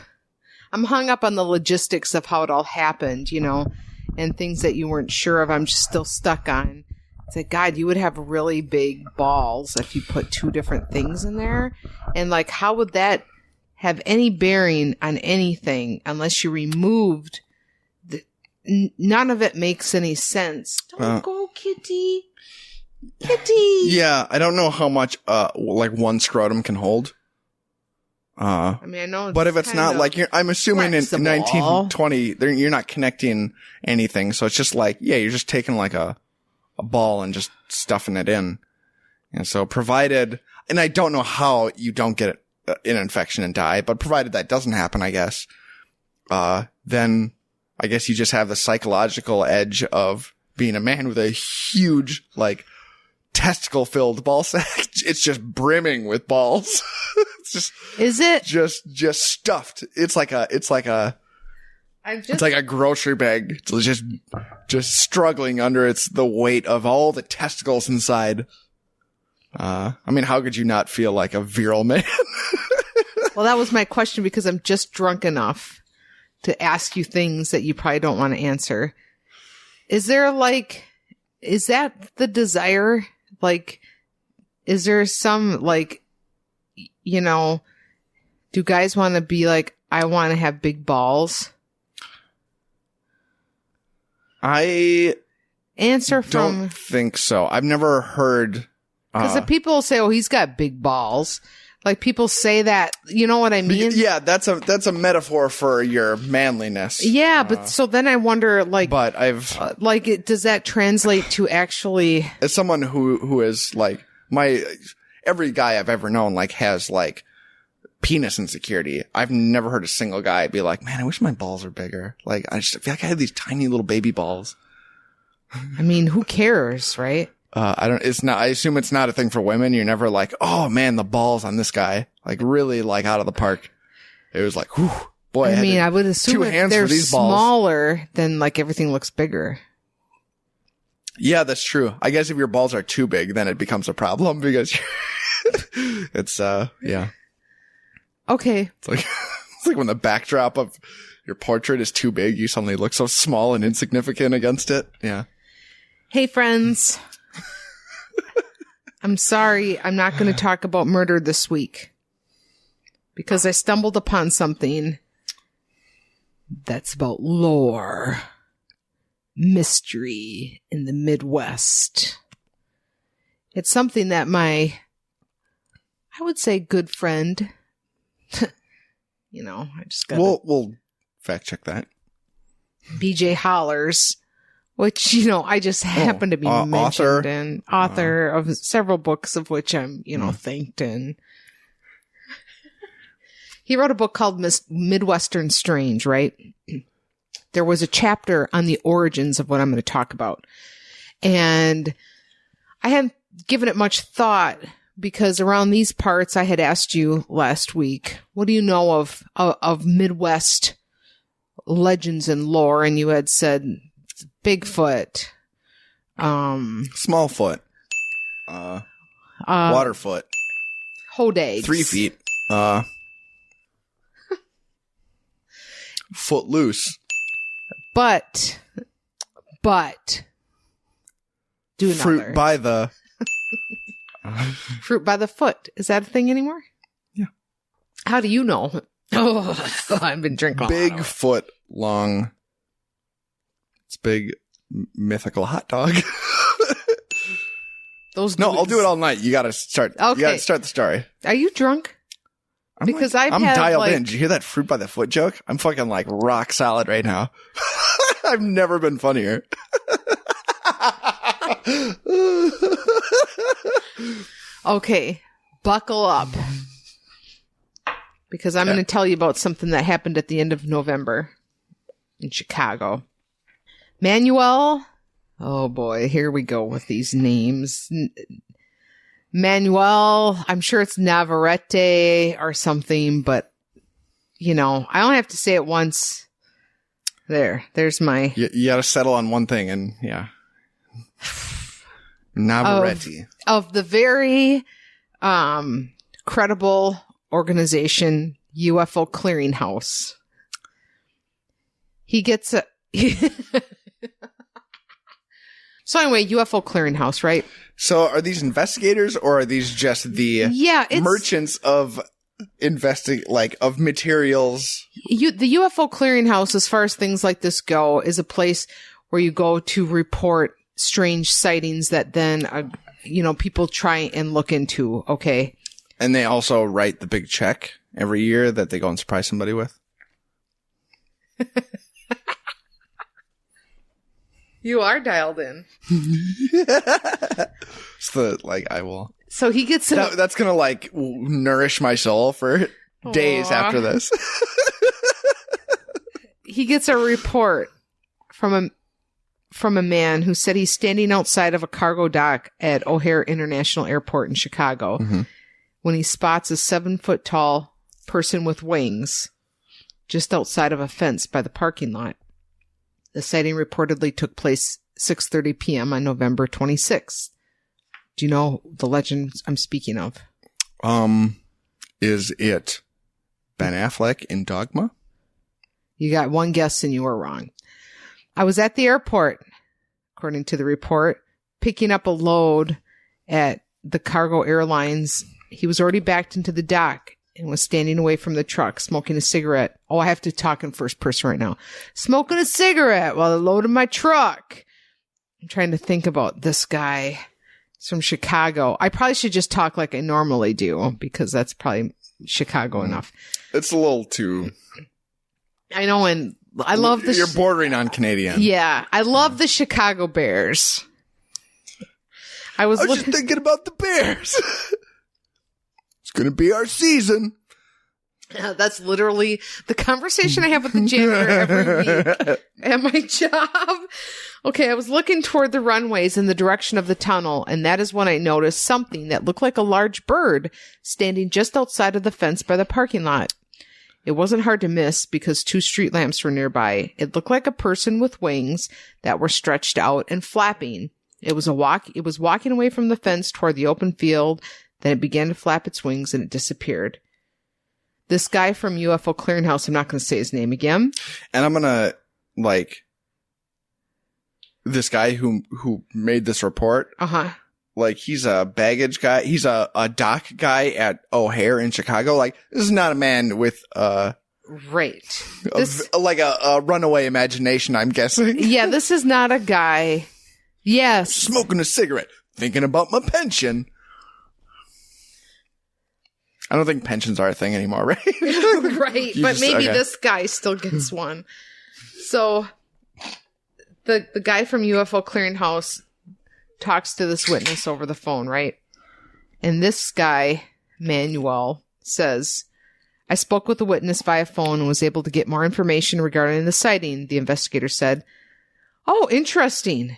I'm hung up on the logistics of how it all happened, and things that you weren't sure of. I'm just still stuck on. It's like, God, you would have really big balls if you put two different things in there. And like, how would that have any bearing on anything unless you removed none of it makes any sense. Don't go, kitty. Kitty. Yeah, I don't know how much like one scrotum can hold. I mean, I know, but if it's not like I'm assuming flexible. in 1920, you're not connecting anything, so it's just like you're just taking like a ball and just stuffing it in, and so provided, and I don't know how you don't get an infection and die, but provided that doesn't happen, I guess, then I guess you just have the psychological edge of being a man with a huge like testicle-filled ball sack. It's just brimming with balls. It's just. Is it just stuffed? It's like a grocery bag. It's just struggling under the weight of all the testicles inside. I mean, how could you not feel like a virile man? Well, that was my question because I'm just drunk enough to ask you things that you probably don't want to answer. Is there is that the desire? Like, is there some, like, do guys want to be like, I want to have big balls? I don't think so. I've never heard. Because the people say, oh, he's got big balls. Like, people say that, you know what I mean? Yeah, that's a metaphor for your manliness. Yeah, but so then I wonder, like, but I've does that translate to actually? As someone who is like every guy I've ever known like has like penis insecurity. I've never heard a single guy be like, man, I wish my balls were bigger. Like, I just feel like I have these tiny little baby balls. I mean, who cares, right? I assume it's not a thing for women. You're never like, oh man, the balls on this guy, like really like out of the park. It was like, whew, boy. I would assume if they're smaller, then like everything looks bigger. Yeah, that's true. I guess if your balls are too big, then it becomes a problem because it's, yeah. Okay. It's like when the backdrop of your portrait is too big, you suddenly look so small and insignificant against it. Yeah. Hey, friends. I'm sorry. I'm not going to talk about murder this week because I stumbled upon something that's about lore, mystery in the Midwest. It's something that I would say good friend, I just got We'll fact check that. BJ Hollers, which, I just happen to be mentioned and author of several books of which I'm, thanked in. He wrote a book called Midwestern Strange, right? There was a chapter on the origins of what I'm going to talk about. And I hadn't given it much thought because around these parts I had asked you last week, what do you know of Midwest legends and lore? And you had said Bigfoot, Smallfoot, Waterfoot, Hodags, 3 feet, Footloose. But do another. Fruit by the Fruit by the foot. Is that a thing anymore? Yeah. How do you know? Oh. I've been drinking. Bigfoot long. It's big mythical hot dog. I'll do it all night. You got to start. Okay. You got to start the story. Are you drunk? I'm dialed in. Did you hear that fruit by the foot joke? I'm fucking like rock solid right now. I've never been funnier. Okay, buckle up. Because I'm going to tell you about something that happened at the end of November in Chicago. Manuel. Oh boy, here we go with these names. Manuel, I'm sure it's Navarrete or something, but I only have to say it once. There's my... You got to settle on one thing, and yeah. Navarrete. Of the very credible organization, UFO Clearinghouse. He gets a... So anyway, UFO Clearinghouse, right? So are these investigators or are these just the merchants of of materials? The UFO Clearinghouse, as far as things like this go, is a place where you go to report strange sightings that then, people try and look into. Okay. And they also write the big check every year that they go and surprise somebody with. You are dialed in. So I will. So he gets that's gonna nourish my soul for days after this. He gets a report from a man who said he's standing outside of a cargo dock at O'Hare International Airport in Chicago when he spots a 7-foot tall person with wings just outside of a fence by the parking lot. The sighting reportedly took place 6:30 p.m. on November 26th. Do you know the legend I'm speaking of? Is it Ben Affleck in Dogma? You got one guess and you were wrong. I was at the airport, according to the report, picking up a load at the cargo airlines. He was already backed into the dock and was standing away from the truck, smoking a cigarette. Oh, I have to talk in first person right now. Smoking a cigarette while I loaded my truck. I'm trying to think about this guy. He's from Chicago. I probably should just talk like I normally do because that's probably Chicago enough. It's a little too... I know, and I love the... You're bordering on Canadian. Yeah, I love the Chicago Bears. I was just thinking about the Bears. It's going to be our season. That's literally the conversation I have with the janitor every week at my job. Okay, I was looking toward the runways in the direction of the tunnel, and that is when I noticed something that looked like a large bird standing just outside of the fence by the parking lot. It wasn't hard to miss because 2 street lamps were nearby. It looked like a person with wings that were stretched out and flapping. It was walking away from the fence toward the open field. Then it began to flap its wings and it disappeared. This guy from UFO Clearinghouse, I'm not going to say his name again. And I'm going to, this guy who made this report. He's a baggage guy. He's a dock guy at O'Hare in Chicago. This is not a man with, right. A runaway imagination, I'm guessing. Yeah, this is not a guy. Yes. Smoking a cigarette, thinking about my pension. I don't think pensions are a thing anymore, right? Right. But maybe this guy still gets one. So the guy from UFO Clearinghouse talks to this witness over the phone, right? And this guy, Manuel, says, I spoke with the witness via phone and was able to get more information regarding the sighting, the investigator said. Oh, interesting.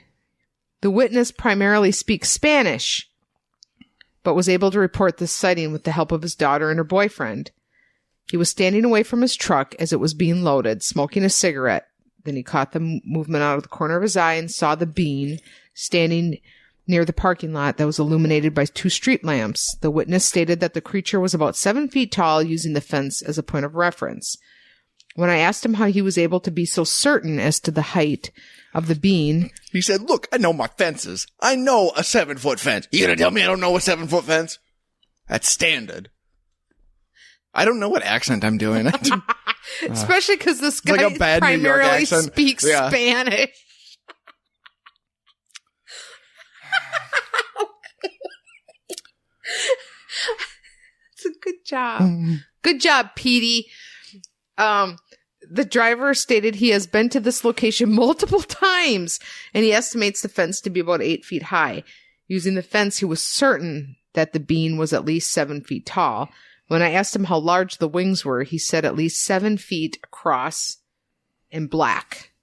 The witness primarily speaks Spanish, but was able to report this sighting with the help of his daughter and her boyfriend. He was standing away from his truck as it was being loaded, smoking a cigarette. Then he caught the movement out of the corner of his eye and saw the being standing near the parking lot that was illuminated by 2 street lamps. The witness stated that the creature was about 7 feet tall, using the fence as a point of reference. When I asked him how he was able to be so certain as to the height of the being, he said, look, I know my fences. I know a 7-foot fence. You gonna tell me I don't know a 7-foot fence? That's standard. I don't know what accent I'm doing. Especially because this guy like a bad New York primarily accent. speaks Yeah. Spanish. It's a good job. Good job, Petey. The driver stated he has been to this location multiple times, and he estimates the fence to be about 8 feet high. Using the fence, he was certain that the being was at least 7 feet tall. When I asked him how large the wings were, he said at least 7 feet across and black.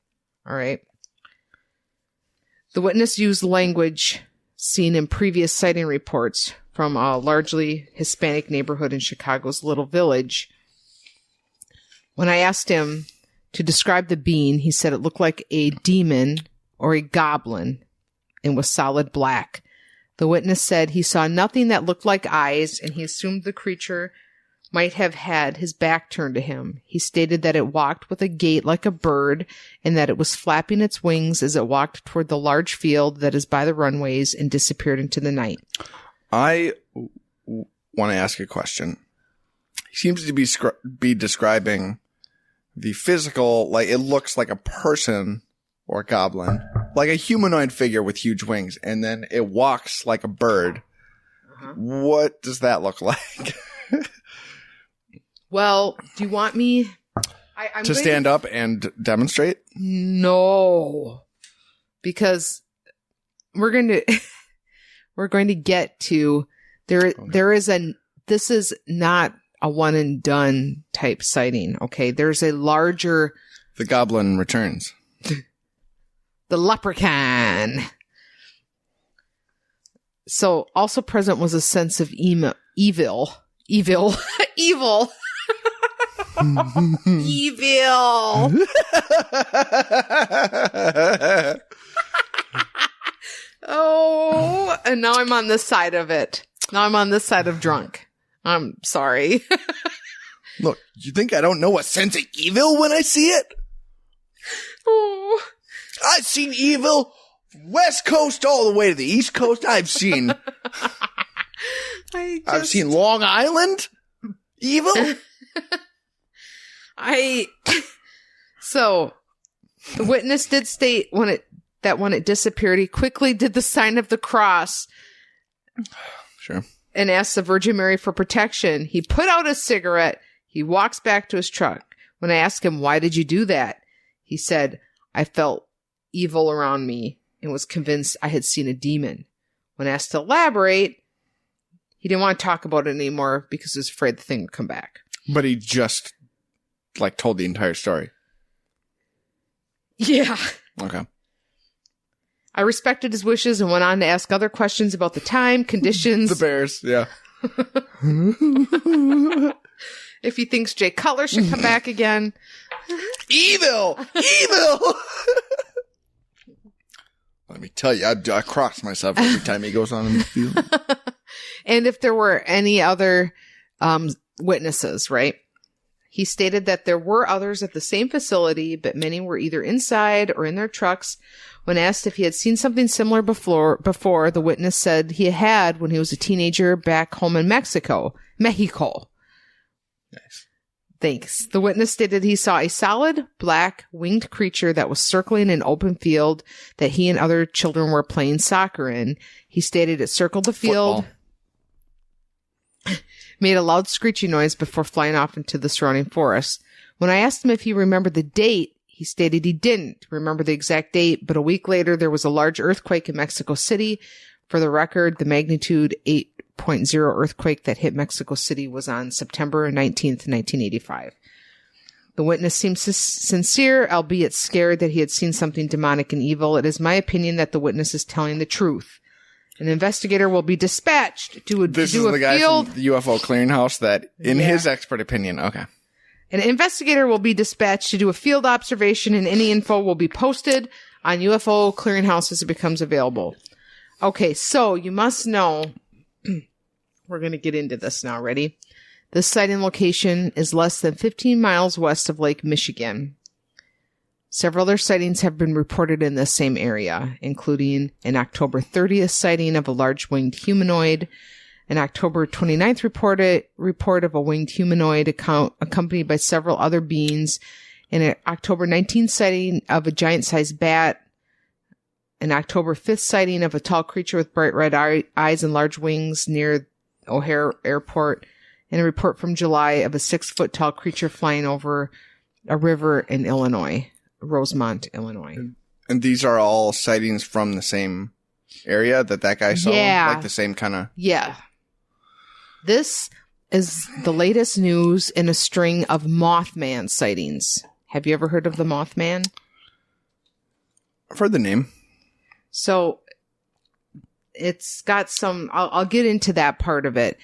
All right. The witness used language seen in previous sighting reports from a largely Hispanic neighborhood in Chicago's Little Village. When I asked him to describe the being, he said it looked like a demon or a goblin and was solid black. The witness said he saw nothing that looked like eyes, and he assumed the creature might have had his back turned to him. He stated that it walked with a gait like a bird and that it was flapping its wings as it walked toward the large field that is by the runways and disappeared into the night. I want to ask a question. He seems to be describing the physical, like it looks like a person or a goblin, like a humanoid figure with huge wings, and then it walks like a bird. What does that look like? Well, do you want me I'm to stand up and demonstrate? No, because we're going to get to there is this is not a one and done type sighting. Okay. There's a larger, The goblin returns. the leprechaun. So also present was a sense of evil. Evil. Oh, and now I'm on this side of it. Now I'm on this side of drunk. I'm sorry. Look, you think I don't know a sense of evil when I see it? Oh. I've seen evil West Coast all the way to the East Coast. I've seen I've seen Long Island evil. So the witness did state when it disappeared, he quickly did the sign of the cross. Sure. And asked the Virgin Mary for protection. He put out a cigarette. He walks back to his truck. When I asked him, why did you do that? He said, I felt evil around me and was convinced I had seen a demon. When asked to elaborate, he didn't want to talk about it anymore because he was afraid the thing would come back. But he just, told the entire story. Yeah. Okay. I respected his wishes and went on to ask other questions about the time, conditions. The bears, yeah. If he thinks Jay Cutler should come back again. Evil! Evil! Let me tell you, I cross myself every time he goes on in the field. And if there were any other witnesses, right? He stated that there were others at the same facility, but many were either inside or in their trucks. When asked if he had seen something similar before, the witness said he had when he was a teenager back home in Mexico. Nice. Thanks. The witness stated he saw a solid black winged creature that was circling an open field that he and other children were playing soccer in. He stated it circled the field, made a loud screeching noise before flying off into the surrounding forest. When I asked him if he remembered the date, he stated he didn't remember the exact date, but a week later there was a large earthquake in Mexico City. For the record, the magnitude 8.0 earthquake that hit Mexico City was on September 19th, 1985. The witness seemed sincere, albeit scared that he had seen something demonic and evil. It is my opinion that the witness is telling the truth. An investigator will be dispatched to This do is the a guy field. from the UFO clearinghouse that, in his expert opinion, okay. An investigator will be dispatched to do a field observation, and any info will be posted on UFO Clearinghouse as it becomes available. Okay, so you must know, we're going to get into this now. Ready? This sighting location is less than 15 miles west of Lake Michigan. Several other sightings have been reported in this same area, including an October 30th sighting of a large winged humanoid, An October 29th report of a winged humanoid accompanied by several other beings. In an October 19th sighting of a giant-sized bat. An October 5th sighting of a tall creature with bright red eyes and large wings near O'Hare Airport. And a report from July of a 6-foot-tall creature flying over a river in Illinois, Rosemont, Illinois. And these are all sightings from the same area that guy saw? Yeah. Like the same kind of... Yeah. This is the latest news in a string of Mothman sightings. Have you ever heard of the Mothman? I've heard the name. So it's got some... I'll get into that part of it.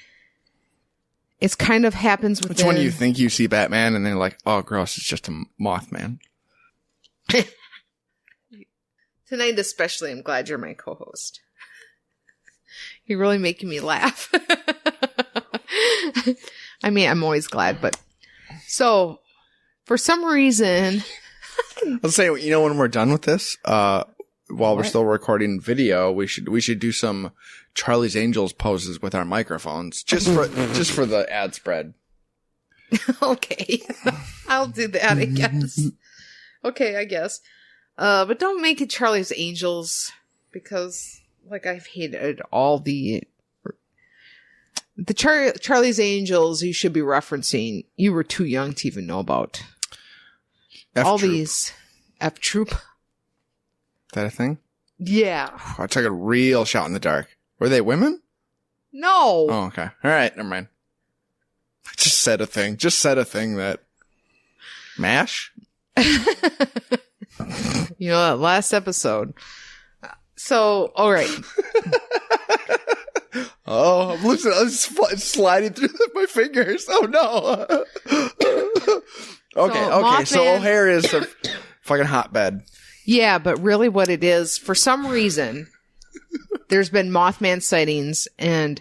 It's kind of happens within... Which one do you think you see Batman and they're like, oh, gross, it's just a Mothman? Tonight especially, I'm glad you're my co-host. You're really making me laugh. I mean, I'm always glad, but... So, for some reason... I'll say, you know, when we're done with this, while we're still recording video, we should do some Charlie's Angels poses with our microphones, just for the ad spread. Okay. I'll do that, I guess. Okay, I guess. But don't make it Charlie's Angels, because, like, I've hated all the Charlie's Angels you should be referencing. You were too young to even know about. F-Troop. These F-Troop. Is that a thing? Yeah. I took a real shot in the dark. Were they women? No. Oh, okay. All right. Never mind. I just said a thing. That... MASH? You know, that last episode. So, all right. Oh, I'm losing. I'm sliding through my fingers. Oh, no. Okay. So O'Hare is a fucking hotbed. Yeah, but really what it is, for some reason, there's been Mothman sightings and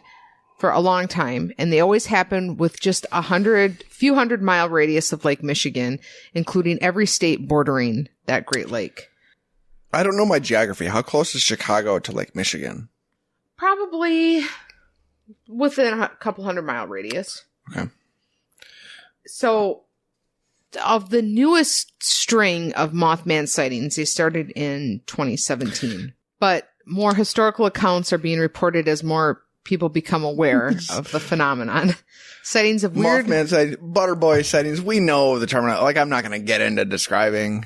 for a long time, and they always happen with just a few hundred mile radius of Lake Michigan, including every state bordering that Great Lake. I don't know my geography. How close is Chicago to Lake Michigan? Probably within a couple 100-mile radius. Okay. So, of the newest string of Mothman sightings, they started in 2017. But more historical accounts are being reported as more people become aware of the phenomenon. Sightings of weird... Mothman sightings, Butterboy sightings. We know the terminology. Like, I'm not going to get into describing...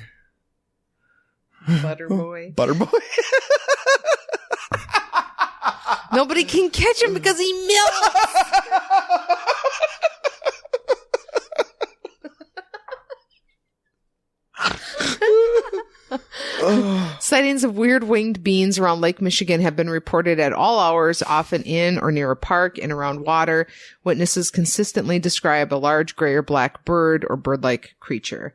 Butterboy. Butterboy? Nobody can catch him because he melts. Sightings of weird winged beings around Lake Michigan have been reported at all hours, often in or near a park and around water. Witnesses consistently describe a large gray or black bird or bird-like creature.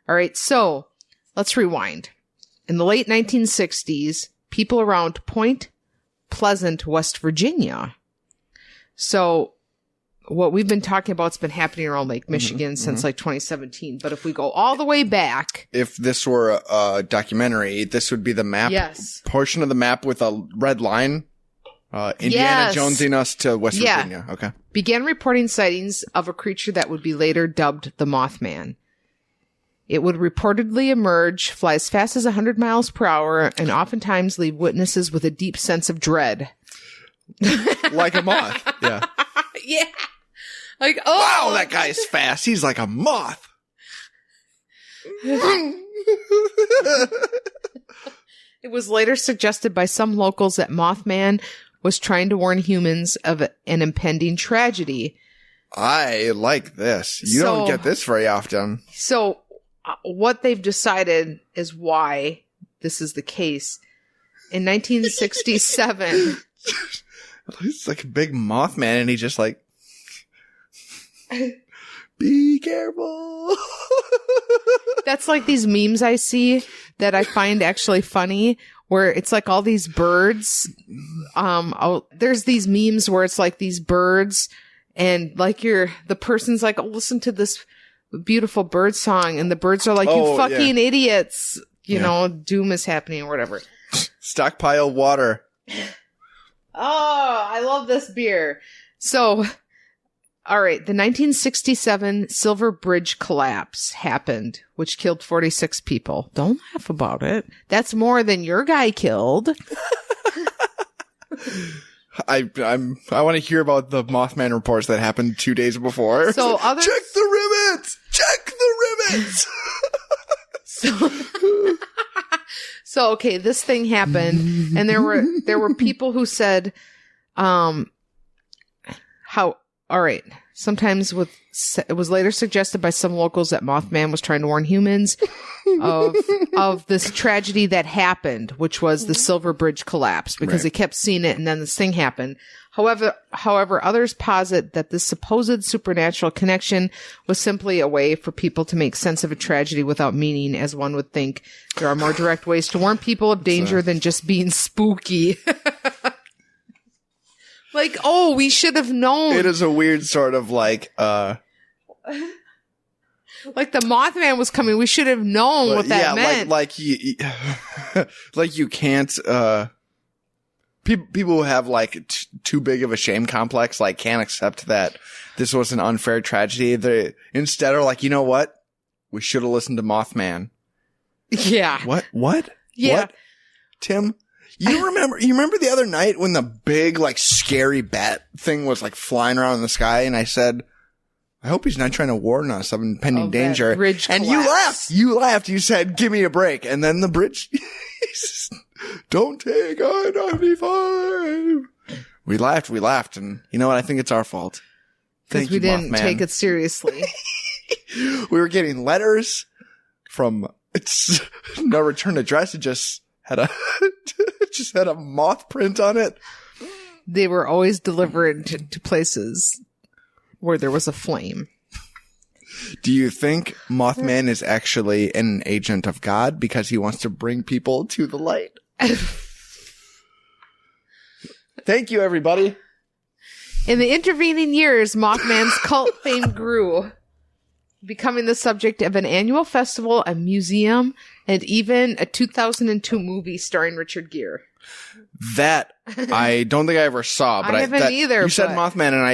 All right, so let's rewind. In the late 1960s, people around Point Pleasant, West Virginia. So what we've been talking about has been happening around Lake Michigan since like 2017. But if we go all the way back. If this were a documentary, this would be the map. Yes. Portion of the map with a red line. Indiana Jonesing us to West Virginia. Okay. Began reporting sightings of a creature that would be later dubbed the Mothman. It would reportedly emerge, fly as fast as 100 miles per hour, and oftentimes leave witnesses with a deep sense of dread. Like a moth. Yeah. Yeah. Like, oh. Wow, that guy's fast. He's like a moth. It was later suggested by some locals that Mothman was trying to warn humans of an impending tragedy. I like this. You don't get this very often. So what they've decided is why this is the case. In 1967... He's like a big Mothman, and he just like... Be careful. That's like these memes I see that I find actually funny, where it's like all these birds. There's these memes where it's like these birds, and like the person's like, oh, listen to this beautiful bird song, and the birds are like, you fucking idiots. You know, doom is happening or whatever. Stockpile water. Oh, I love this beer. So, all right, the 1967 Silver Bridge collapse happened, which killed 46 people. Don't laugh about it. That's more than your guy killed. I want to hear about the Mothman reports that happened 2 days before. So others, check the rivets. Check the rivets. So okay, this thing happened, and there were people who said, all right. Sometimes it was later suggested by some locals that Mothman was trying to warn humans of this tragedy that happened, which was the Silver Bridge collapse, because they kept seeing it, and then this thing happened. However, others posit that this supposed supernatural connection was simply a way for people to make sense of a tragedy without meaning, as one would think. There are more direct ways to warn people of danger than just being spooky. Like, oh, we should have known. It is a weird sort of like the Mothman was coming. We should have known what that meant. Like you can't, people who have like too big of a shame complex, like can't accept that this was an unfair tragedy. They instead are like, you know what? We should have listened to Mothman. Yeah. What? Yeah. What? Tim? You remember the other night when the big, like, scary bat thing was, like, flying around in the sky, and I said, I hope he's not trying to warn us of impending danger. Bridge and collapse. You laughed. You said, give me a break. And then the bridge, don't take I-95. We laughed. And you know what? I think it's our fault. Because we didn't take it seriously. We were getting letters from its no return address. It just had a moth print on it. They were always delivered to places where there was a flame. Do you think Mothman is actually an agent of God because he wants to bring people to the light? Thank you, everybody. In the intervening years, Mothman's cult fame grew, becoming the subject of an annual festival, a museum, and even a 2002 movie starring Richard Gere. That I don't think I ever saw, but I haven't either. You said Mothman, and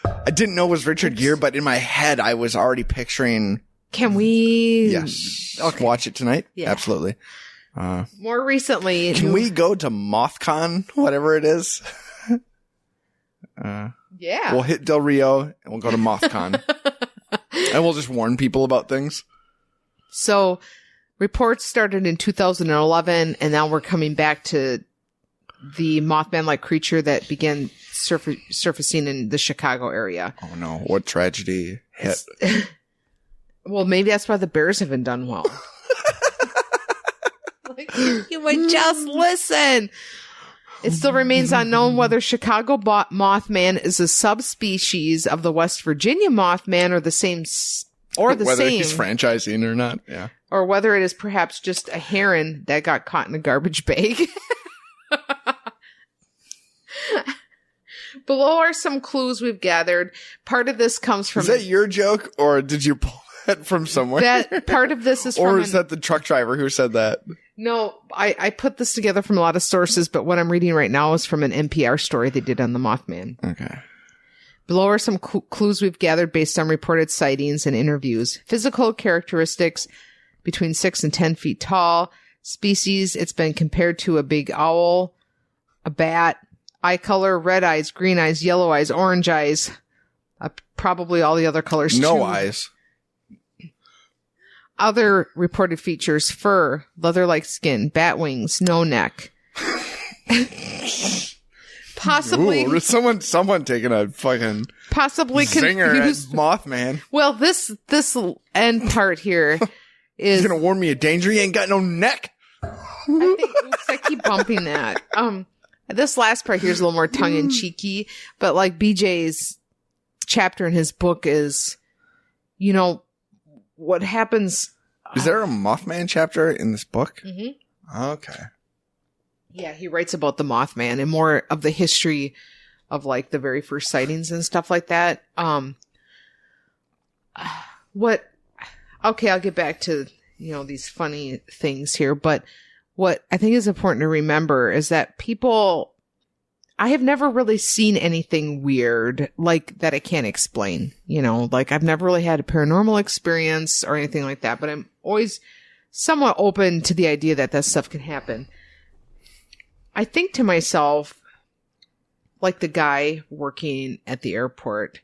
I didn't know it was Richard Gere, but in my head I was already picturing. Can we? Yes. Okay. Watch it tonight. Yeah. Absolutely. More recently, can we go to MothCon, whatever it is? Yeah. We'll hit Del Rio and we'll go to MothCon. And we'll just warn people about things. So, reports started in 2011, and now we're coming back to the Mothman-like creature that began surfacing in the Chicago area. Oh no, what tragedy hit. Well, maybe that's why the Bears haven't done well. Like, you would just listen. It still remains unknown whether Chicago Mothman is a subspecies of the West Virginia Mothman or the same, whether he's franchising or not, yeah. Or whether it is perhaps just a heron that got caught in a garbage bag. Below are some clues we've gathered. Part of this comes from... Is that your joke, or did you pull that from somewhere? That part of this is from... Or is that the truck driver who said that? No, I put this together from a lot of sources, but what I'm reading right now is from an NPR story they did on the Mothman. Okay. Below are some clues we've gathered based on reported sightings and interviews. Physical characteristics between 6 and 10 feet tall. Species, it's been compared to a big owl, a bat. Eye color, red eyes, green eyes, yellow eyes, orange eyes. Probably all the other colors no too. Eyes. Other reported features: fur, leather-like skin, bat wings, no neck. Possibly. Ooh, someone taking a fucking possibly zinger confused. at Mothman. Well, this end part here is he's gonna warn me of danger. He ain't got no neck. I keep bumping that. This last part here is a little more tongue in cheeky, but like BJ's chapter in his book is, you know, what happens. Is there a Mothman chapter in this book? Mm-hmm. Okay. Yeah, he writes about the Mothman and more of the history of like the very first sightings and stuff like that. Okay, I'll get back to, you know, these funny things here, but what I think is important to remember is that people I have never really seen anything weird like that I can't explain. You know, like I've never really had a paranormal experience or anything like that, but I'm always somewhat open to the idea that that stuff can happen. I think to myself, like the guy working at the airport,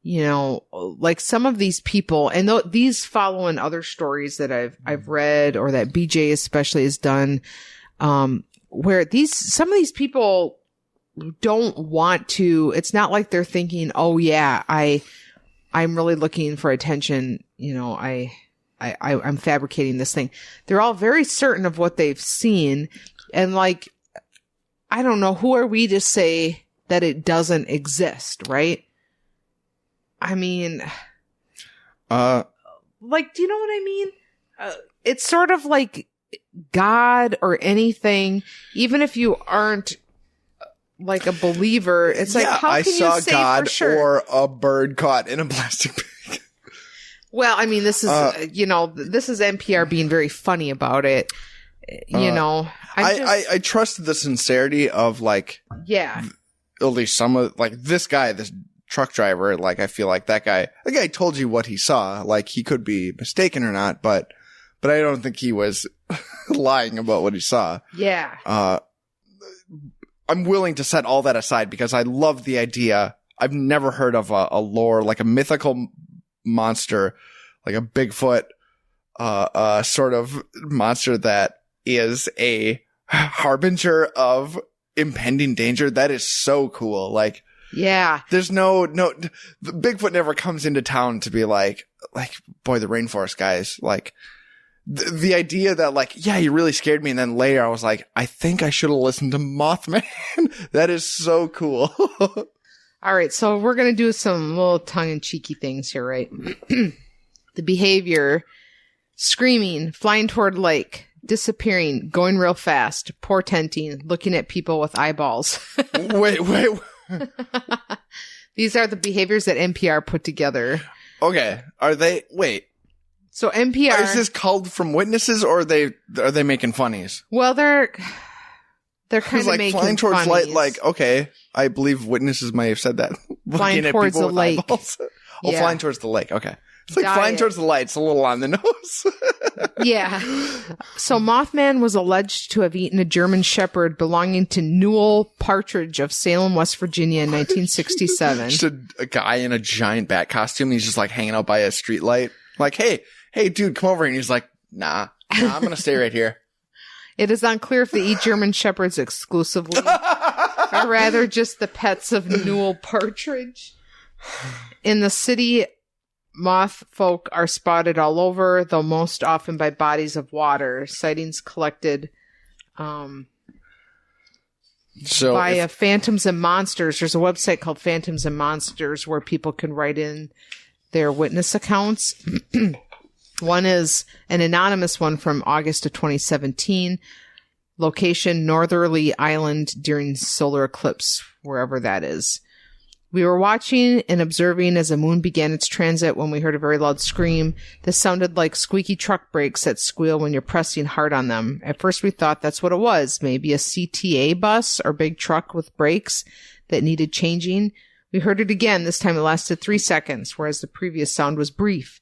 you know, like some of these people, and these follow in other stories that I've read or that BJ especially has done, where some of these people don't want to, it's not like they're thinking, oh yeah, I'm really looking for attention. You know, I'm fabricating this thing. They're all very certain of what they've seen. And like, I don't know, who are we to say that it doesn't exist, right? I mean, like, do you know what I mean? It's sort of like God or anything, even if you aren't like a believer, it's like, how can you say God for sure? Or a bird caught in a plastic bag. Well, I mean, this is, you know, this is NPR being very funny about it. You know, I trust the sincerity of like, yeah, at least some of like this guy, this truck driver. Like, I feel like the guy told you what he saw. Like, he could be mistaken or not, but I don't think he was lying about what he saw. Yeah. I'm willing to set all that aside because I love the idea. I've never heard of a lore, like a mythical monster, like a Bigfoot, sort of monster that is a harbinger of impending danger. That is so cool. Like, yeah, there's no, Bigfoot never comes into town to be like, boy, the rainforest guys, like, the idea that like, yeah, you really scared me. And then later I was like, I think I should have listened to Mothman. That is so cool. All right. So we're going to do some little tongue in cheeky things here, right? The behavior: screaming, flying toward lake, disappearing, going real fast, portenting, looking at people with eyeballs. Wait. These are the behaviors that NPR put together. Okay. Wait. So NPR, is this culled from witnesses, or are they making funnies? Well, they're kind of like making flying towards funnies. light. Like, okay, I believe witnesses may have said that. Flying towards the lake. Yeah. Flying towards the lake. Okay, it's like Diet. flying towards the light. It's a little on the nose. Yeah. So Mothman was alleged to have eaten a German Shepherd belonging to Newell Partridge of Salem, West Virginia in 1967. Just a guy in a giant bat costume. He's just like hanging out by a street light. Like, hey, dude, come over. And he's like, nah, I'm going to stay right here. It is unclear if they eat German Shepherds exclusively, or rather just the pets of Newell Partridge. In the city, moth folk are spotted all over, though most often by bodies of water. Sightings collected by Phantoms and Monsters. There's a website called Phantoms and Monsters where people can write in their witness accounts. One is an anonymous one from August of 2017. Location: Northerly Island during solar eclipse, wherever that is. We were watching and observing as the moon began its transit when we heard a very loud scream. This sounded like squeaky truck brakes that squeal when you're pressing hard on them. At first we thought that's what it was. Maybe a CTA bus or big truck with brakes that needed changing. We heard it again. This time it lasted 3 seconds, whereas the previous sound was brief.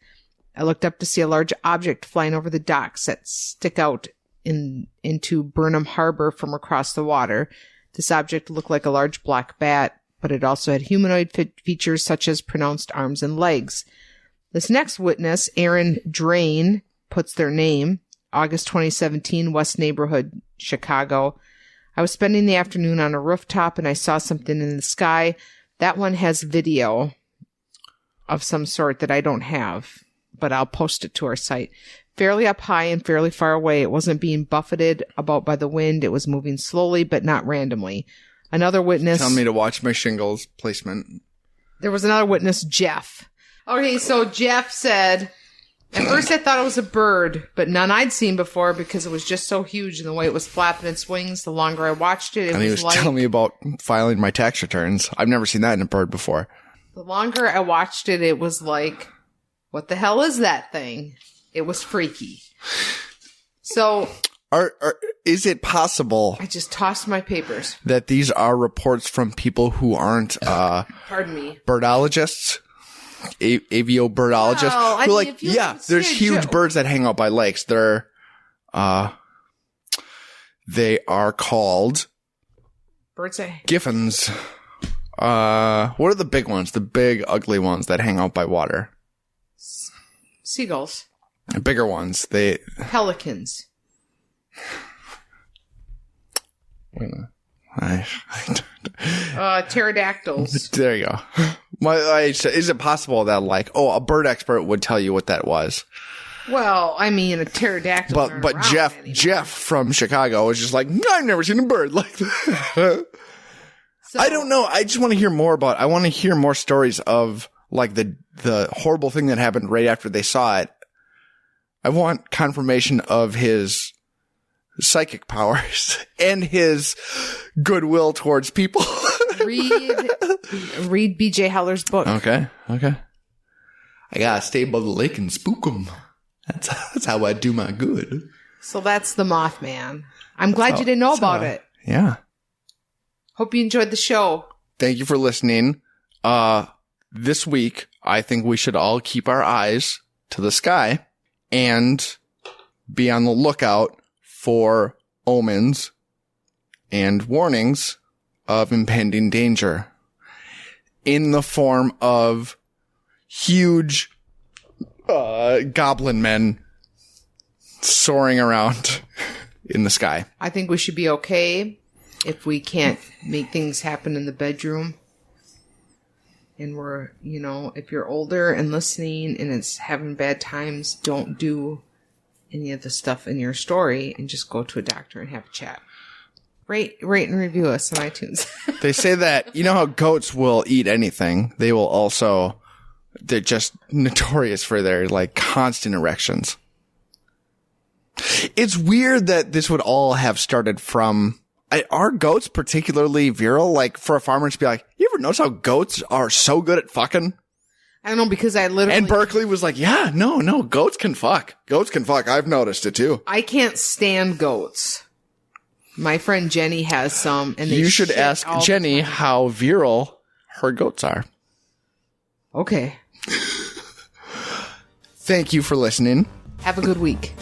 I looked up to see a large object flying over the docks that stick out into Burnham Harbor from across the water. This object looked like a large black bat, but it also had humanoid features such as pronounced arms and legs. This next witness, Aaron Drain, puts their name, August 2017, West Neighborhood, Chicago. I was spending the afternoon on a rooftop and I saw something in the sky. That one has video of some sort that I don't have, but I'll post it to our site. Fairly up high and fairly far away. It wasn't being buffeted about by the wind. It was moving slowly, but not randomly. Another witness... Tell me to watch my shingles placement. There was another witness, Jeff. Okay, so Jeff said, at first I thought it was a bird, but none I'd seen before because it was just so huge and the way it was flapping its wings. The longer I watched it, and he was like... telling me about filing my tax returns. I've never seen that in a bird before. The longer I watched it, it was like, what the hell is that thing? It was freaky. So... Is it possible I just tossed my papers. that these are reports from people who aren't Pardon me. birdologists? Aviobirdologists? Well, I who mean, if you there's say huge Joe. birds that hang out by lakes. They are called Birdseye. giffins. What are the big ones? The big, ugly ones that hang out by water. Seagulls. The bigger ones. Pelicans. Wait a minute. Pterodactyls. There you go. Is it possible that a bird expert would tell you what that was? Well, I mean, a pterodactyl. But Jeff from Chicago was just like, I've never seen a bird like that. So, I don't know. I just want to hear more I want to hear more stories of like the horrible thing that happened right after they saw it. I want confirmation of his psychic powers and his goodwill towards people. read B.J. Heller's book. Okay. I gotta stay above the lake and spook them. That's how I do my good. So that's the Mothman. I'm glad you didn't know about it. Yeah. Hope you enjoyed the show. Thank you for listening. This week, I think we should all keep our eyes to the sky and be on the lookout for omens and warnings of impending danger in the form of huge goblin men soaring around in the sky. I think we should be okay if we can't make things happen in the bedroom. And we're, if you're older and listening and it's having bad times, don't do any of the stuff in your story and just go to a doctor and have a chat. Rate and review us on iTunes. They say that, how goats will eat anything. They will also, they're just notorious for their constant erections. It's weird that this would all have started from, are goats particularly virile? For a farmer to be like, you ever notice how goats are so good at fucking? I don't know, because I literally... And Berkeley was like, yeah, no, goats can fuck. Goats can fuck. I've noticed it too. I can't stand goats. My friend Jenny has some, and you should ask Jenny how virile her goats are. Okay. Thank you for listening. Have a good week.